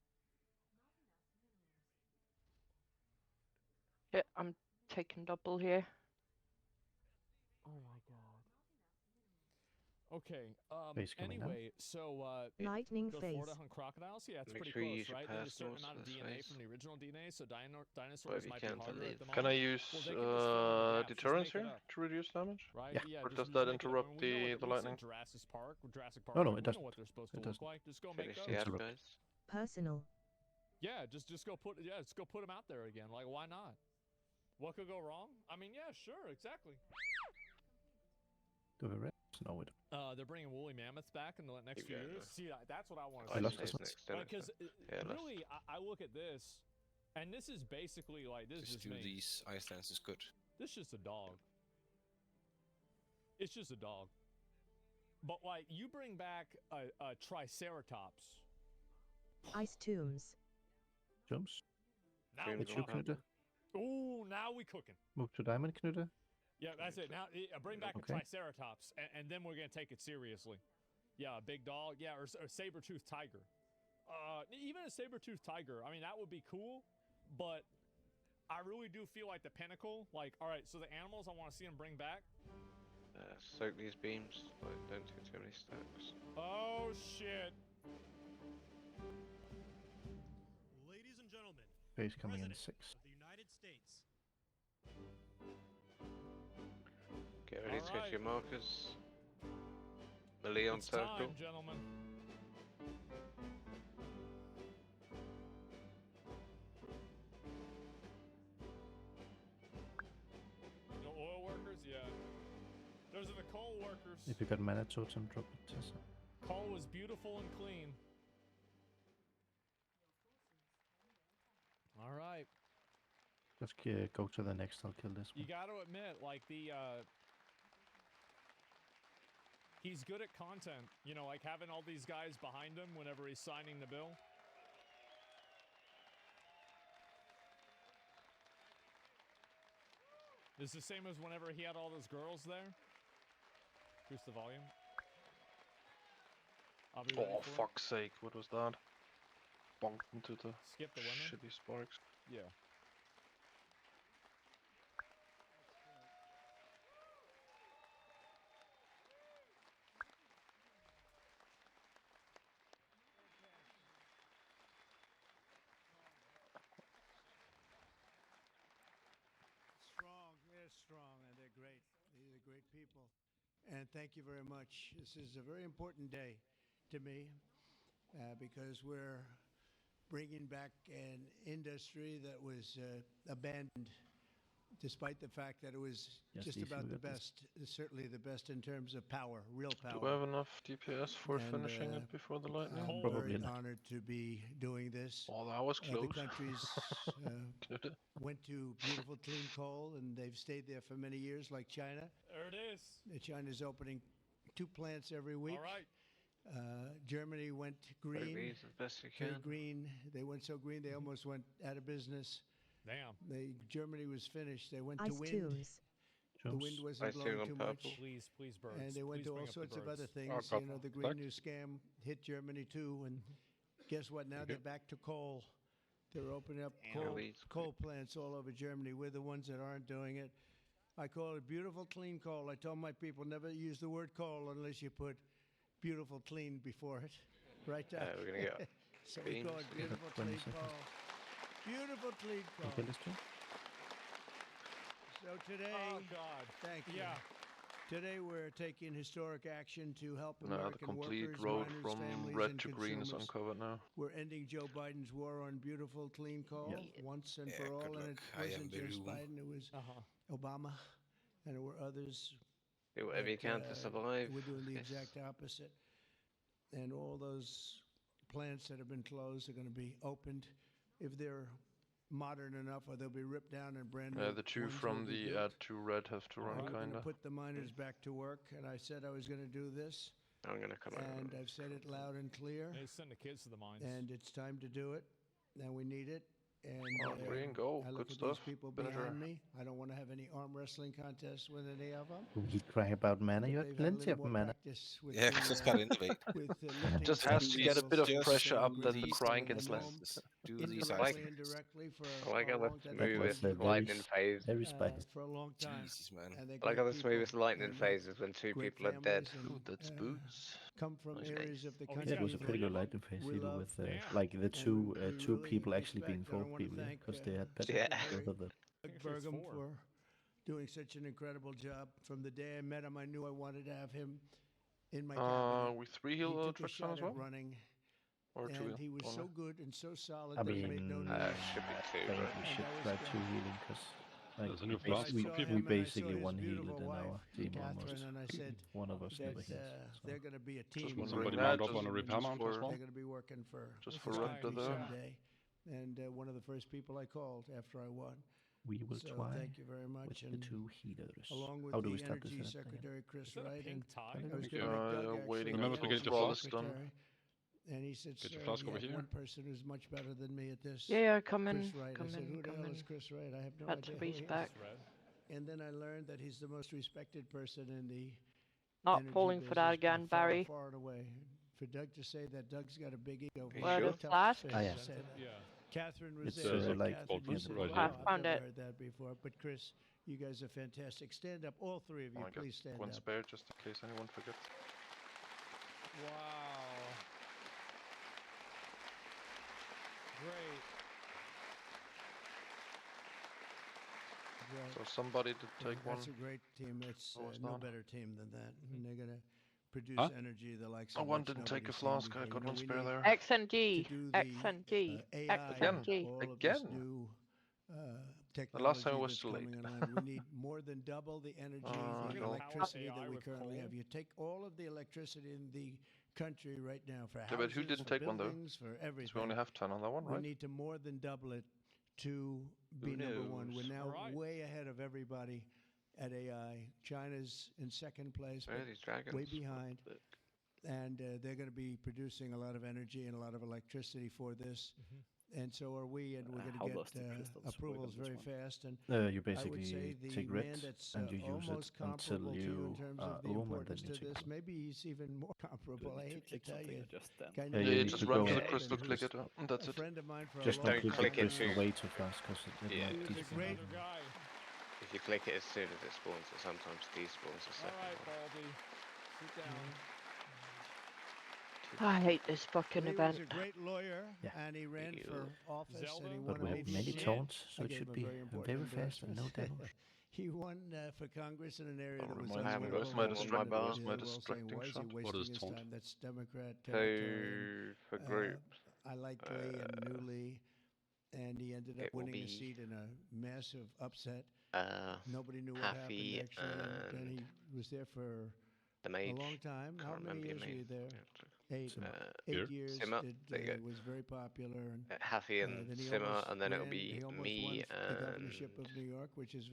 Yeah, I'm taking double here. Oh my god. Okay. Phase coming down. Anyway, so Lightning the phase. Florida Hunt crocodiles. Yeah, it's Make pretty sure you close, use your right? There's a certain personals amount of for this DNA phase. from the original DNA, so dinosaurs Whatever you might can be to harder leave. at the moment. Can I use Well, they can just fill in the gaps, just deterrence make it here up. to reduce damage? Right? Yeah. Yeah. Or just does that make it up. interrupt I mean, we know the what- we lightning? said Jurassic Park. Jurassic Park. No, no, we it know doesn't. what they're supposed to It look doesn't. like. Just go make Finish those. the ad, Interrupt. guys. Personal. Yeah, just go put them out there again. Like, why not? What could go wrong? I mean, yeah, sure, exactly. Do we rest? No, we don't. They're bringing woolly mammoths back in the next Keep few going, years. though. See, that's what I want I to lost see. this one. Next, don't it? Because Yeah, lost. really, I look at this, and this is basically like this Just is do me. these ice dances good. This is just a dog. It's just a dog. But like, you bring back a triceratops. Ice tombs. Jumps. Now James we Which you cooking. Knude? Ooh, now we cooking. Move to diamond, Knude. Yeah, that's it. Now bring back Okay. a triceratops, and then we're gonna take it seriously. Yeah, a big dog. Yeah, or a saber-toothed tiger. Even a saber-toothed tiger. I mean, that would be cool, but I really do feel like the pinnacle. Like, all right, so the animals I want to see them bring back. Soak these beams. Like, don't do too many stacks. Oh shit! Ladies and gentlemen, Phase coming in President 6. of the United States. Get ready to go to Alright. your markers. Melee on It's circle. time, gentlemen. The oil workers, yeah. Those are the coal workers. If you got mana totem, drop it. Coal was beautiful and clean. All right. Just go to the next. I'll kill this You one. got to admit, like he's good at content. You know, like having all these guys behind him whenever he's signing the bill. It's the same as whenever he had all those girls there. Here's the volume. I'll be ready Oh, for it. fuck's sake, what was that? Bonked into the Skip the women? shitty sparks. Yeah. strong, and they're great. These are great people. And thank you very much. This is a very important day to me because we're bringing back an industry that was abandoned, despite the fact that it was just about the best, certainly the best in terms of power, real power. Do I have enough DPS for And, finishing it before the lightning? I'm very honored to be doing this. Oh, that was close. The countries went to beautiful clean coal, and they've stayed there for many years, like China. There it is. China's opening 2 plants every week. All right. Germany went green. As best you Very can. green. They went so green they almost went out of business. Damn. Germany was finished. They went Ice to wind. tombs. The wind wasn't blowing too much. Please, birds. And they went Please to bring all up the sorts of birds. other things. You know, the Green New Scam hit Germany too. And guess what? Now they're back to coal. They're opening up coal plants all over Germany. We're the ones that aren't doing it. I call it beautiful, clean coal. I told my people never use the word coal unless you put beautiful, clean before it. Right, Doc? We're going to get So we call it beautiful, clean coal. Beautiful, clean coal. So today, thank you. Yeah. Today we're taking historic action to help No, the American complete workers, road miners, from families, red and to green is consumers. uncovered now. We're ending Joe Biden's war on beautiful, clean coal once and for all. And it wasn't just Biden; it was Obama, and there were others. Do whatever you can to survive. We're doing the exact opposite. And all those plants that have been closed are going to be opened if they're modern enough, or they'll be ripped down and brand new. The two ones from will be the built. add to red have to run, We're going kinda. to put the miners back to work, and I said I was going to do this. I'm going to come over. And I've said it loud and clear. They send the kids to the mines. And it's time to do it. And we need it. And green, go. I look Good at stuff. these people Finisher. behind me. I don't want to have any arm wrestling contests with any of them. We cry about mana. You They've have had a plenty little of more mana. practice with Yeah, the, just gotta innovate. with, lifting Just has to get a bit of tables, pressure up that the grinding crying from gets the less. home, Do these indirectly, items. indirectly for I like a how the long time. smoothest very lightning phase. Very spicy. For a long time. Jesus, man. And they're I like how great the smoothest people, lightning and phase is when 2 great people are dead. families and, Ooh, that's boots. come from Nice. areas of the Oh, country. Yeah, it was a got pretty three good of lightning phase, We even love with them. like the And two we two really people actually being respect. I 4 wanna people, thank, because they had pet Yeah. both of them. Doug think it's Burgum 4. for doing such an incredible job. From the day I met him, I knew I wanted to have him in my cabinet. We 3 He heal took a Twitch on shot as at well? running, Or 2 and heal? he was only? so good and so solid I that he made mean, no news. Should be 2, probably right? should that was try good. 2 healing, because like, There's a new I blast saw for him people. we and I saw basically his one healed beautiful in our wife, team Catherine, almost. and I said One of us that never heals. So. they're going to be a team. Just Somebody wondering mount that, up on a just- repair just mount for- as well. They're going to be working for Just this for country Raptor there. someday. And one of the first people I called after I won. We will So try thank you very much. with the And 2 healers. along with How do the we start this Energy event again? Secretary Chris Is that a Wright, pink and tie? I was think, going to make Doug waiting actually Remember to the get your Energy flask? Secretary. And he said, Get your "Sir, flask you over have here." one person who's much better than me at this." Yeah, come in, Chris Wright. come I said, in, "Who the come hell in. is Chris Wright? I have no Had to idea who he is." respect. And then I learned that he's the most respected person in the Not energy falling for that business by again, far, Barry. far and away. For Doug to say that Doug's got a big ego. You Word sure? of tough flask? fish Oh, to yeah. say that. Yeah. Catherine was It's, there. like Catherine, you Goldman said, right "Wow, here. I found I've it. never heard that before." But Chris, you guys are fantastic. Stand up, all 3 of you. I got Please stand one up. spare just in case anyone forgets. Wow. Great. Right. So somebody did take one. That's a great team. It's Oh, it's no not. better team than that. And they're going to produce Huh? energy the likes Oh, of one which didn't take a nobody's seen flask. I before. got You know, one we spare need there. XNG, to do XNG, AI, XNG. all of this Again. new The last technology time it was that's too late. coming online. We need more than double the energy, Oh, the no. electricity Power that we with currently coal? have. You take all of the electricity in the country right now for Yeah, houses, but who didn't for take one though? buildings, for 'Cause everything. we only have 10 on that one, We right? need to more than double it to be number one. We're knows? now Alright. way ahead of everybody at AI. China's in second place, Where are but these dragons? way behind. And they're going to be producing a lot of energy and a lot of electricity for this. And so are we, and we're How going to lusty get crystals work approvals on this very one. fast. And You I would basically say the take man red that's and you use it almost until comparable to you in you terms are of the ohm, and then importance you to take this, one. maybe he's even more comparable. I need to hate to click tell something you. or just then? Guy Yeah, named Yeah, you need just to run go- to the Ed, crystal, and click who's it, and that's a it. friend of mine for Just a don't long don't click the click it crystal too- way too fast, because it Yeah. might There's despawn. another guy. If you click it as soon as it spawns, it sometimes despawns a All second right, one. Baldy. Sit down. I hate this fucking He was event. a great lawyer, Yeah. and he ran for office, Zelda? and he But won we a have big many seat. taunts, so I it gave should him a be very important very fast and no endorsement. damage. He won for Congress in an area that was Reminds me unwinnable. of my And distracting, my they were all saying, distracting why is shot. he wasting his time? That's Democrat So territory. for group, I liked Lee and knew Lee, and he ended up it will winning a be, seat in a massive upset. Nobody knew what Happy happened actually, and and he was there for the a mage. long time. How Can't many remember your years were name. you there? Yeah, 8. Here? 8 years. Simmer. There you go. It was very popular. And Happy and then he Simmer, almost and then it'll ran- be he almost me won the and governorship of New York, which is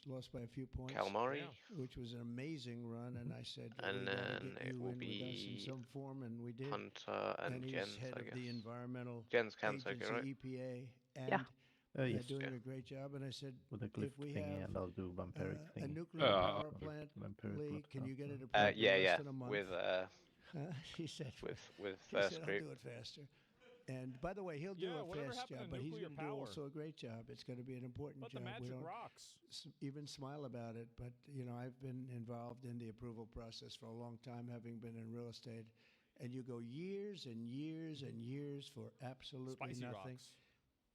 lost by a few points. Calamari. Which was an amazing run, and I said, And we got to then get it you will in with us in be some form, and we did. Hunter and he's Jens, head I of guess. the environmental Jens Cancer, agency, right? EPA, and Yeah. Yes. doing a great job. And I said, With a glyph if we thingy, have and I'll do vampiric a thingy. nuclear power plant, Vampiric Lee, blood can you stuff, get it yeah. approved in less Yeah, than a month? with He said, with he first said, I'll group. do it faster. And by the way, he'll do Yeah, a whatever fast happened job, to but he's nuclear going to do power? also a great job. It's going to be an important But the job. We magic don't rocks. even smile about it, but I've been involved in the approval process for a long time, having been in real estate, and you go years and years and years for absolutely Spicy nothing. rocks.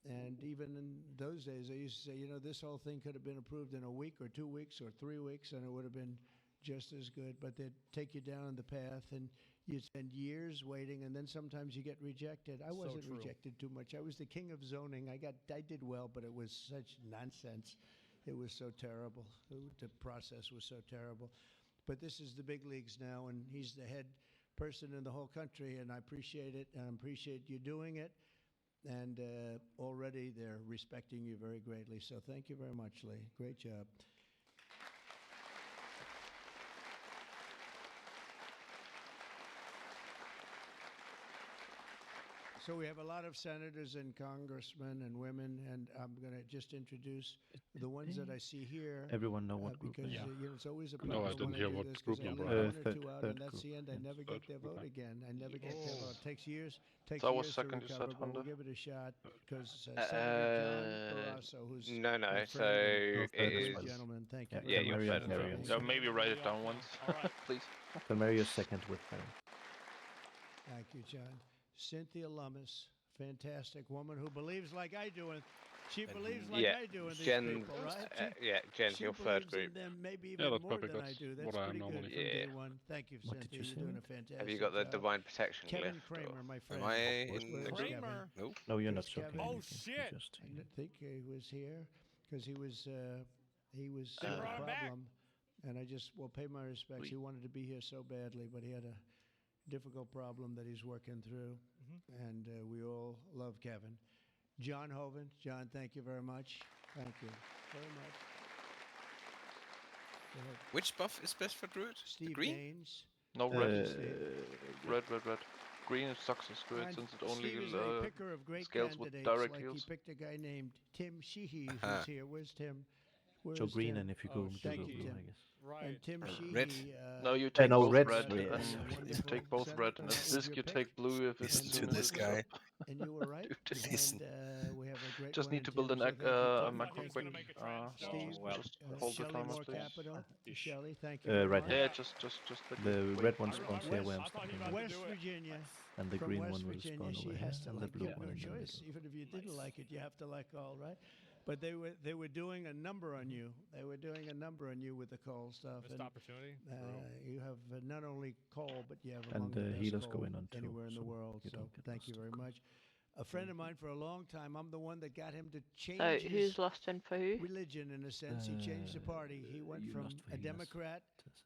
And even in those days, I used to say, this whole thing could have been approved in a week or 2 weeks or 3 weeks, and it would have been just as good. But they'd take you down the path, and you'd spend years waiting, and then sometimes you get rejected. I wasn't true. rejected too much. I was the king of zoning. I did well, but it was such nonsense. It was so terrible. The process was so terrible. But this is the big leagues now, and he's the head person in the whole country, and I appreciate it, and I appreciate you doing it. And already they're respecting you very greatly. So thank you very much, Lee. Great job. So we have a lot of senators and congressmen and women, and I'm going to just introduce the ones that I see here. Everyone know what group because they are? it's always a No, problem I didn't when hear I do what this group because I you leave brought. one or two out, third and that's group, the end. I yes. never get their vote Okay. again. I never get their vote. Takes years. Takes So I was years second, to you said, recover, but we'll Hunter? give it a shot because Senator John Barrasso, who's No, no. my So friend and it third is. as well. gentleman. Thank you. Yeah, very you're much. third. Marion. So maybe write it down once, All right. please. Telmeria's second with Marion. Thank you, John. Cynthia Lummis, fantastic woman who believes like I do, and she believes like Yeah, I do in these Jen. people, right? Yeah, Jen's She your third believes in group. them maybe Yeah, even that's more perfect. than I That's do. That's what I pretty good normally from do. day Yeah. one. Thank you, What did Cynthia. you You're say? doing a fantastic Have you got the job. divine protection Kevin left? Kramer, or- my friend. Am I Where's in the Kevin? group? Kramer. No. No, you're not Where's talking Kevin? Oh, anything. shit. You're just I didn't think he was here because he was They had a brought him back. problem, and I just pay my respects. He wanted to be here so badly, but he had a difficult problem that he's working through, and we all love Kevin. John Hovind. John, thank you very much. Thank you very much. Go ahead. Which buff is best for Druid? Steve the green? Baines. No, Thank red. you, Steve. Red. Green sucks as good And since it only Steve is a picker of great scales with candidates. direct Like heals. he picked a guy named Tim Sheehy, Aha. who's here. Where's Tim? Where's so green, Tim? and if you Oh, go, Thank go you, blue, Tim. I guess. Right. And Tim Sheehy. Red. No, you take no, both red's red, red. and you take both red, and at this you take blue if it's Listen as to soon as this it's guy. up. And you were right. Dude, listen. And we have a great Just one need in to build Tim, an so thank you, a Tim. macro quick. Steve, Just hold the Shelley timers, Moore please. Capital. Shelley, thank you very right much. Yeah, just The wait. red one spawns here where I'm I thought he standing, was about to West do it. Virginia. and the From green West one will Virginia, spawn she over has here, to and the like blue you. one No in the choice. middle. Even if you didn't like it, you have to like all, right? But they were doing a number on you. They were doing a number on you with the coal stuff. Missed and, opportunity. you have not only coal, but you have And among the best healers go coal in on two, anywhere in the so world. you So don't get thank you lost. very much. A friend of mine for a long time, I'm the one that got him to change So his who's lost in for who? religion in a sense. He changed the party. He went you from lost for a healers. Democrat.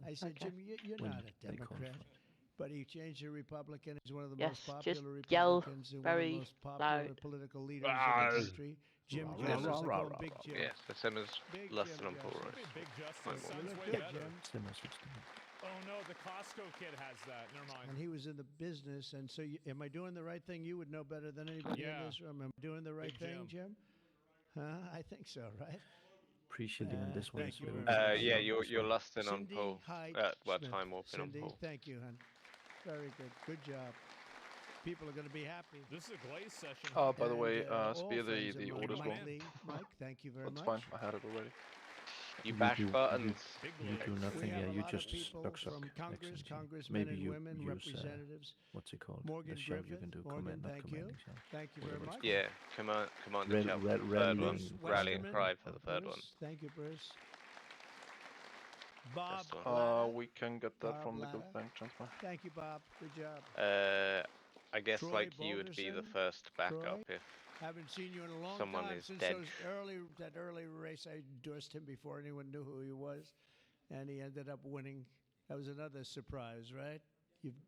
I said, Okay. Jim, you're When not a they Democrat. conflict. But he changed to Republican. He's one of the Yes, most just popular yell Republicans and one of the very most popular loud. political leaders in the country. Jim Rah, Jones, rah, I rah, call him rah, Big rah. Jim. Yes, the Simmers Big less Jim than on Paul Justice. Rice. Maybe Big Justice My You sounds look way good, better. Jim. Similar switch to me. Oh no, the Costco kid has that. Never mind. And he was in the business. And so, am I doing the right thing? You would know better than anybody Yeah. in this room. Am I doing the right Big thing, Jim? I think so, right? Pre-shielding on this one thank is you very very much. Yeah, important as you're well. lusting on Cindy Paul. Hyde Well, Smith. time warping on Cindy, Paul. thank you, hon. Very good. Good job. People are going to be happy. This is a glaze session. Oh, by the way, all spear friends the of mine. orders Mike wrong. Lee. Mike, thank you very That's much. fine, I had it already. You bash buttons. You do nothing. We have Yeah, a you lot of just people duck suck. from Congress, Excellent, yeah. congressmen Maybe and you women, use, representatives. what's it called? Morgan the shell you Griffith. can do. Morgan, Command, not thank you. commanding shell. Thank you very Whatever much. it's Yeah, Commander Red- Shell for red- the third one. rallying Bruce Rally and Westerman. cry for the third Bruce, one. Thank you, Bruce. Bob. That's the one. We can get that Bob from the Lana. Golemagg transfer. Thank you, Bob. Good job. I guess Troy like you would be the Boulderson? first backup Troy? if Haven't seen you in a long someone time is since dead. that early race. I endorsed him before anyone knew who he was, and he ended up winning. That was another surprise, right?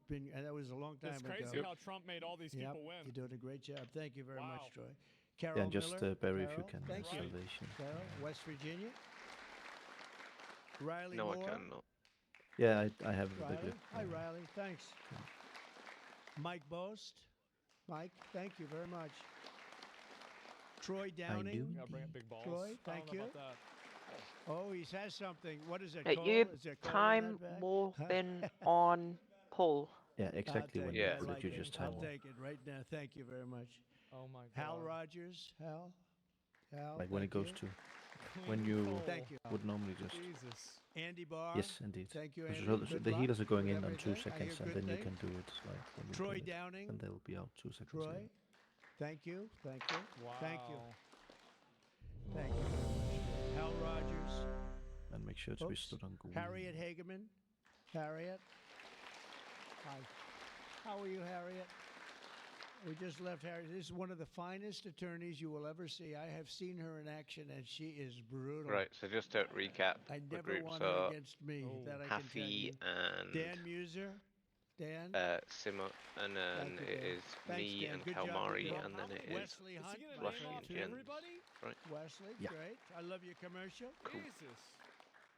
And that was a long time It's ago. crazy how Trump made all these Yep, people win. you're doing a great job. Thank you very Wow. much, Troy. Carol Yeah, and just Miller. Barry, if you Carol, can, thank you. salvation. Carol, West Virginia. Riley No, I Moore. cannot. Yeah, I have the Riley. good. Hi, Riley. Thanks. Mike Bost. Mike, thank you very much. Troy Downing. You gotta bring up big balls. Troy, I thank don't know you. about that. Oh, he says something. What is it? Hey, coal? you Is there coal in time that bag? more than on pull. Yeah, exactly I'll when take you it. put I it, you like just it. time I'll more. take it right now. Thank you very much. Oh my god. Hal Rogers. Hal. Like when it thank goes you. to when you Thank you. Hal. would normally just. Jesus. Andy Barr. Yes, indeed. Thank you, So Andy. the Good the luck healers are going with in on 2 everything. I hear seconds, and good then you things. can do it like when you Troy put it, Downing. and they'll be out 2 seconds Troy. later. Thank you. Thank you. Wow. Thank you. Thank you very much. Hal Rogers. And make sure to be Oops. stood on goal. Harriet Hageman. Harriet. Hi. How are you, Harriet? We just left Harriet. This is one of the finest attorneys you will ever see. I have seen her in action, and she is brutal. Right, so just to recap, I the never groups want her are against me. That I can tell you. Haffy and Dan Muser. Dan. Simmer, and then Thank you, it Dan. is Thanks, me Dan. and Good job, Kalmari, good job. and then it is Wesley Hunt. Is he gonna Fluffy name and off Jens. everybody? Right, Wesley, Yeah. great. I love your commercial. Jesus.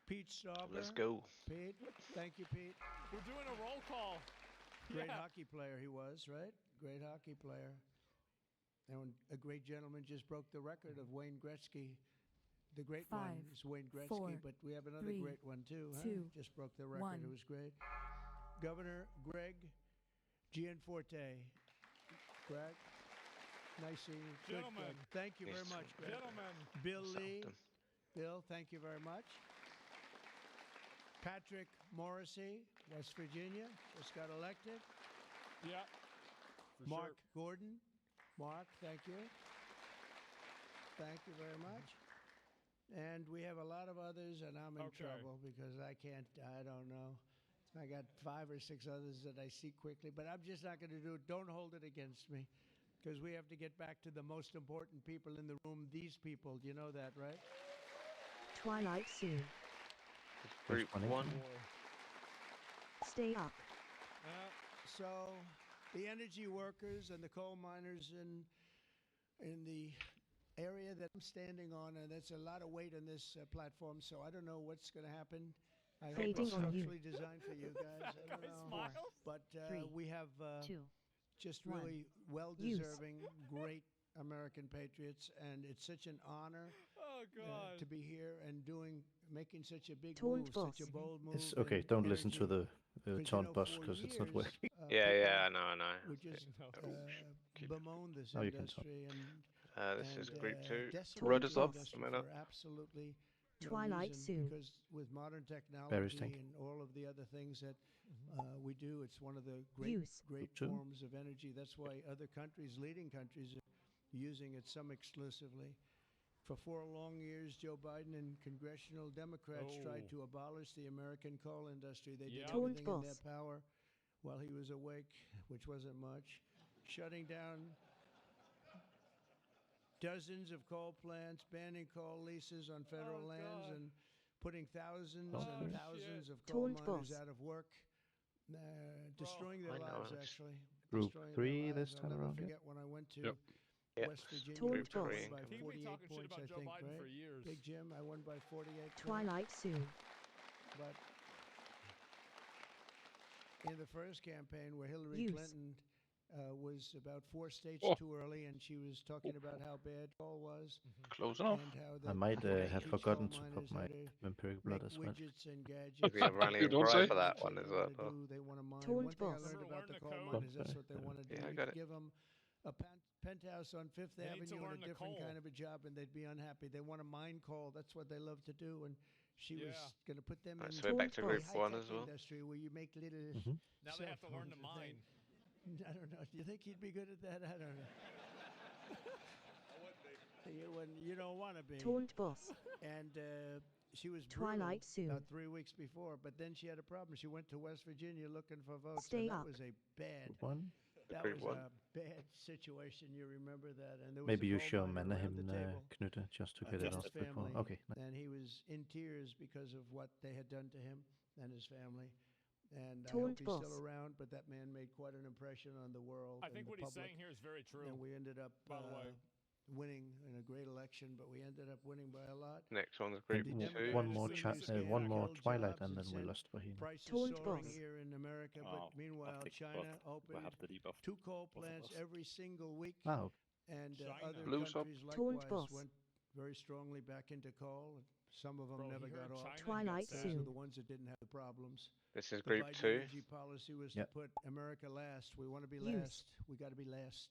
Pete Stauber. let's go. Pete, thank you, Pete. We're doing a roll call. Great Yeah. hockey player he was, right? Great hockey player. And a great gentleman just broke the record of Wayne Gretzky. The great one 5, is Wayne Gretzky, 4, but we have another 3, great one too. Huh? 2, Just broke the record. 1. It was great. Governor Greg Gianforte. Greg, nice seeing you. Good, Gentlemen. good. Thank you very much, Greg. Gentlemen. Bill Lee. Southampton. Bill, thank you very much. Patrick Morrissey, West Virginia, just got elected. Yeah. For Mark sure. Gordon. Mark, thank you. Thank you very much. And we have a lot of others, and I'm in Okay. trouble because I don't know. I got 5 or 6 others that I see quickly, but I'm just not going to do it. Don't hold it against me because we have to get back to the most important people in the room, these people. You know that, right? Twilight soon. Group funny. 1. Stay up. So the energy workers and the coal miners in the area that I'm standing on, and that's a lot of weight on this platform, so I don't know what's going to happen. I hope Fading it's on you. structurally designed for you guys. I don't know. Smile. But 3, we have 2, just 1. really well-deserving, great American patriots, and it's such an honor Oh god. to be here and making such a big Taunt move, boss. such a bold move. It's okay. and Don't listen to energy. the 'Cause, taunt bus for because it's not years, working. Yeah, people yeah, I know. would just Keep- bemoan this Now you can talk. industry and this is group 2. decimate Red is the up. industry A minute. for absolutely no Twilight reason, soon. because with modern Barry's technology tank. and all of the other things that we do, it's one of the Use. great Two. forms of energy. That's why other countries, leading countries, are using it, some exclusively. For 4 long years, Joe Biden and congressional Democrats tried to abolish the American coal industry. They did Yeah. Taunt everything in their boss. power while he was awake, which wasn't much, shutting down dozens of coal plants, banning coal leases on federal lands, and putting thousands and thousands of coal Taunt miners boss. out of work, destroying their I know lives, it. actually. Group Destroying 3 their this lives. time I'll never around, yeah? forget when I went to Yep. Yep. West Virginia. Taunt which I boss. won by He's been 48 talking shit points, about I Joe think, Biden right? for years. Big Jim, I won by 48 points. Twilight soon. But in the first campaign where Hillary Use. Clinton was about 4 states Oh. too early, and she was talking about how bad coal was, Close enough. and how I the might have teach forgotten coal to put miners my how to vampiric make blood as well. widgets and gadgets. We have rallying don't cry say. for that That's one what as they well. wanna do. They want to mine. Taunt One thing I boss. learned Remember about the learn coal the code? miners, that's what they want to do. Yeah, I You got it. give them a penthouse on Fifth They need to Avenue and learn a the different coal. kind of a job, and they'd be unhappy. They want to mine coal. That's what they love to do. And she was Yeah. going to put them Right, in so we're back to the group high-tech 1 as well. industry where you make little. Now they have to learn to cell phones and mine. things. I don't know. Do you think he'd be good at that? I don't know. You don't want to be. Taunt boss. And she was Twilight brutal soon. about 3 weeks before, but then she had a problem. She went to West Virginia looking for votes, Stay and that up. was a bad. One. That Great was one. a bad situation. You remember that? And there was Maybe a you coal show miner around him, the table. Knute, just to get it Just off his before. family, Okay. and he was in tears because of what they had done to him and his family. And I Taunt hope he's boss. still around, but that man made quite an impression on the world. I and think the what he's public. saying here is very true. And we ended up by the way. winning in a great election, but we ended up winning by a lot. Next one's And group The two. one more, Democrats used one to more kill Twilight, jobs and then we send lost Bohemia. prices Taunt soaring boss. here in America, but Oh, meanwhile, I think China we'll opened have to debuff 2 coal both of plants us. every single week, Oh, and China. other Blues up. countries Taunt likewise boss. went very strongly back into coal. And some of them Bro, never he got heard off. China and Twilight got sad. Those soon. are the ones that didn't have the problems. This is The group Biden 2. energy policy was Yep. to put America last. We want to be Use. last. We got to be last.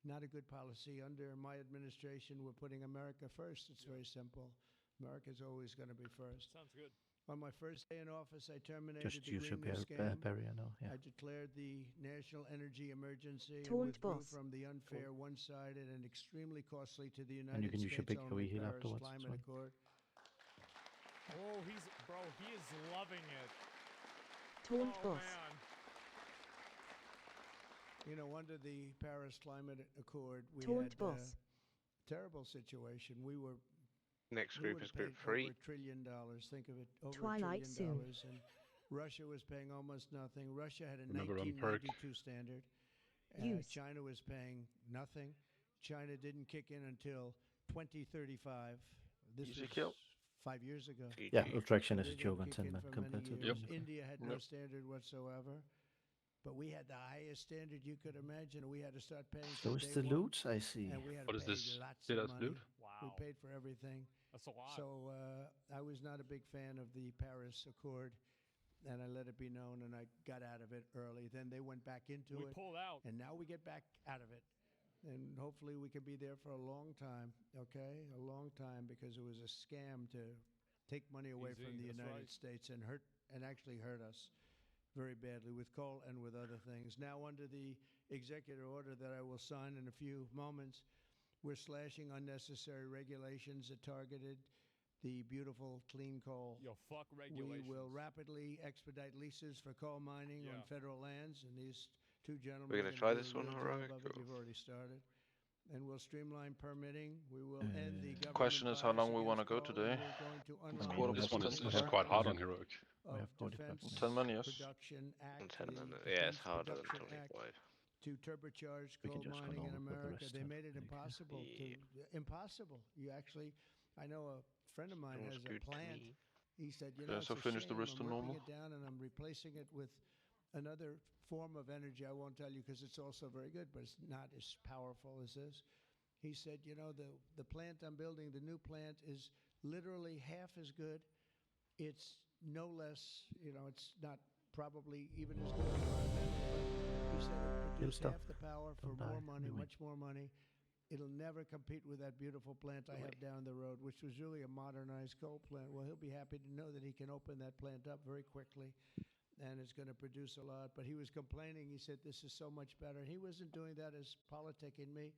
Not a good policy. Under my administration, we're putting America first. It's very simple. America's always going to be first. Sounds good. On my first day in office, I terminated just the use your Green New Scam. barrier now. Yeah. I declared the national energy emergency and Taunt withdrew boss. from the unfair, one-sided, and extremely costly to the United And you can use your States big only OE heal Paris afterwards as Climate well. Accord. Oh, he is loving it. Taunt Oh, boss. man. You know, under the Paris Climate Accord, we Taunt had a boss. terrible situation. We were Next we group would is have group paid 3. over $1 trillion. Think of it, over Twilight $1 soon. trillion. And Russia was paying almost nothing. Russia had a Remember on Perk. 1992 standard. Use. China was paying nothing. China didn't kick in until 2035. This Easy was kill. 5 years ago. Yeah, GG. ultraction So is they a didn't joke on kick in 10 for compared many to years. the India had no Yep. standard whatsoever. But we had the highest standard you could imagine. We had to start paying. So from is day the one, loot, I see. And we had What to is pay this? lots Yeah, of that's money. loot? Wow. We paid for everything. That's a lot. So I was not a big fan of the Paris Accord, and I let it be known, and I got out of it early. Then they went back into we it, pulled out. and now we get back out of it. And hopefully we can be there for a long time, okay? A long time, because it was a scam to take money away Easy, from the that's United right. States and actually hurt us very badly with coal and with other things. Now, under the executive order that I will sign in a few moments, we're slashing unnecessary regulations that targeted the beautiful clean coal. Yo, fuck We regulations. will rapidly expedite leases for coal mining on Yeah. federal lands, and these two gentlemen We're are gonna gonna try do a this one, real job alright, of it. cool. You've already started. And we'll streamline permitting. We will end the government Question is how bias long we wanna against go coal, today. and we're going to It's unlock quarter the This past one 10. is quite hard on Heroic. We have of 45 Defense minutes. 10 minutes. Production Act, 10 the minutes. Yeah, it's Defense harder than Production Act, 25. to turbocharge We coal can just go mining in normal for the America. rest They of made it the week. impossible impossible. You actually, I know a friend of mine Sounds has a good to plant. me. He said, you Yeah, know, so it's a finish the shame. rest I'm of working normal. it down and I'm replacing it with another form of energy. I won't tell you because it's also very good, but it's not as powerful as this. He said, you know, the plant I'm building, the new plant, is literally half as good. It's no less, you know, it's not probably even as good environmentally, but he said it produced stuff. half the power for Don't more die. money, We win. much more money. It'll never compete with that beautiful plant I have down the road, which was really a modernized coal plant. Well, he'll be happy to know that he can open that plant up very quickly, and it's going to produce a lot. But he was complaining. He said, this is so much better. He wasn't doing that as politicking me.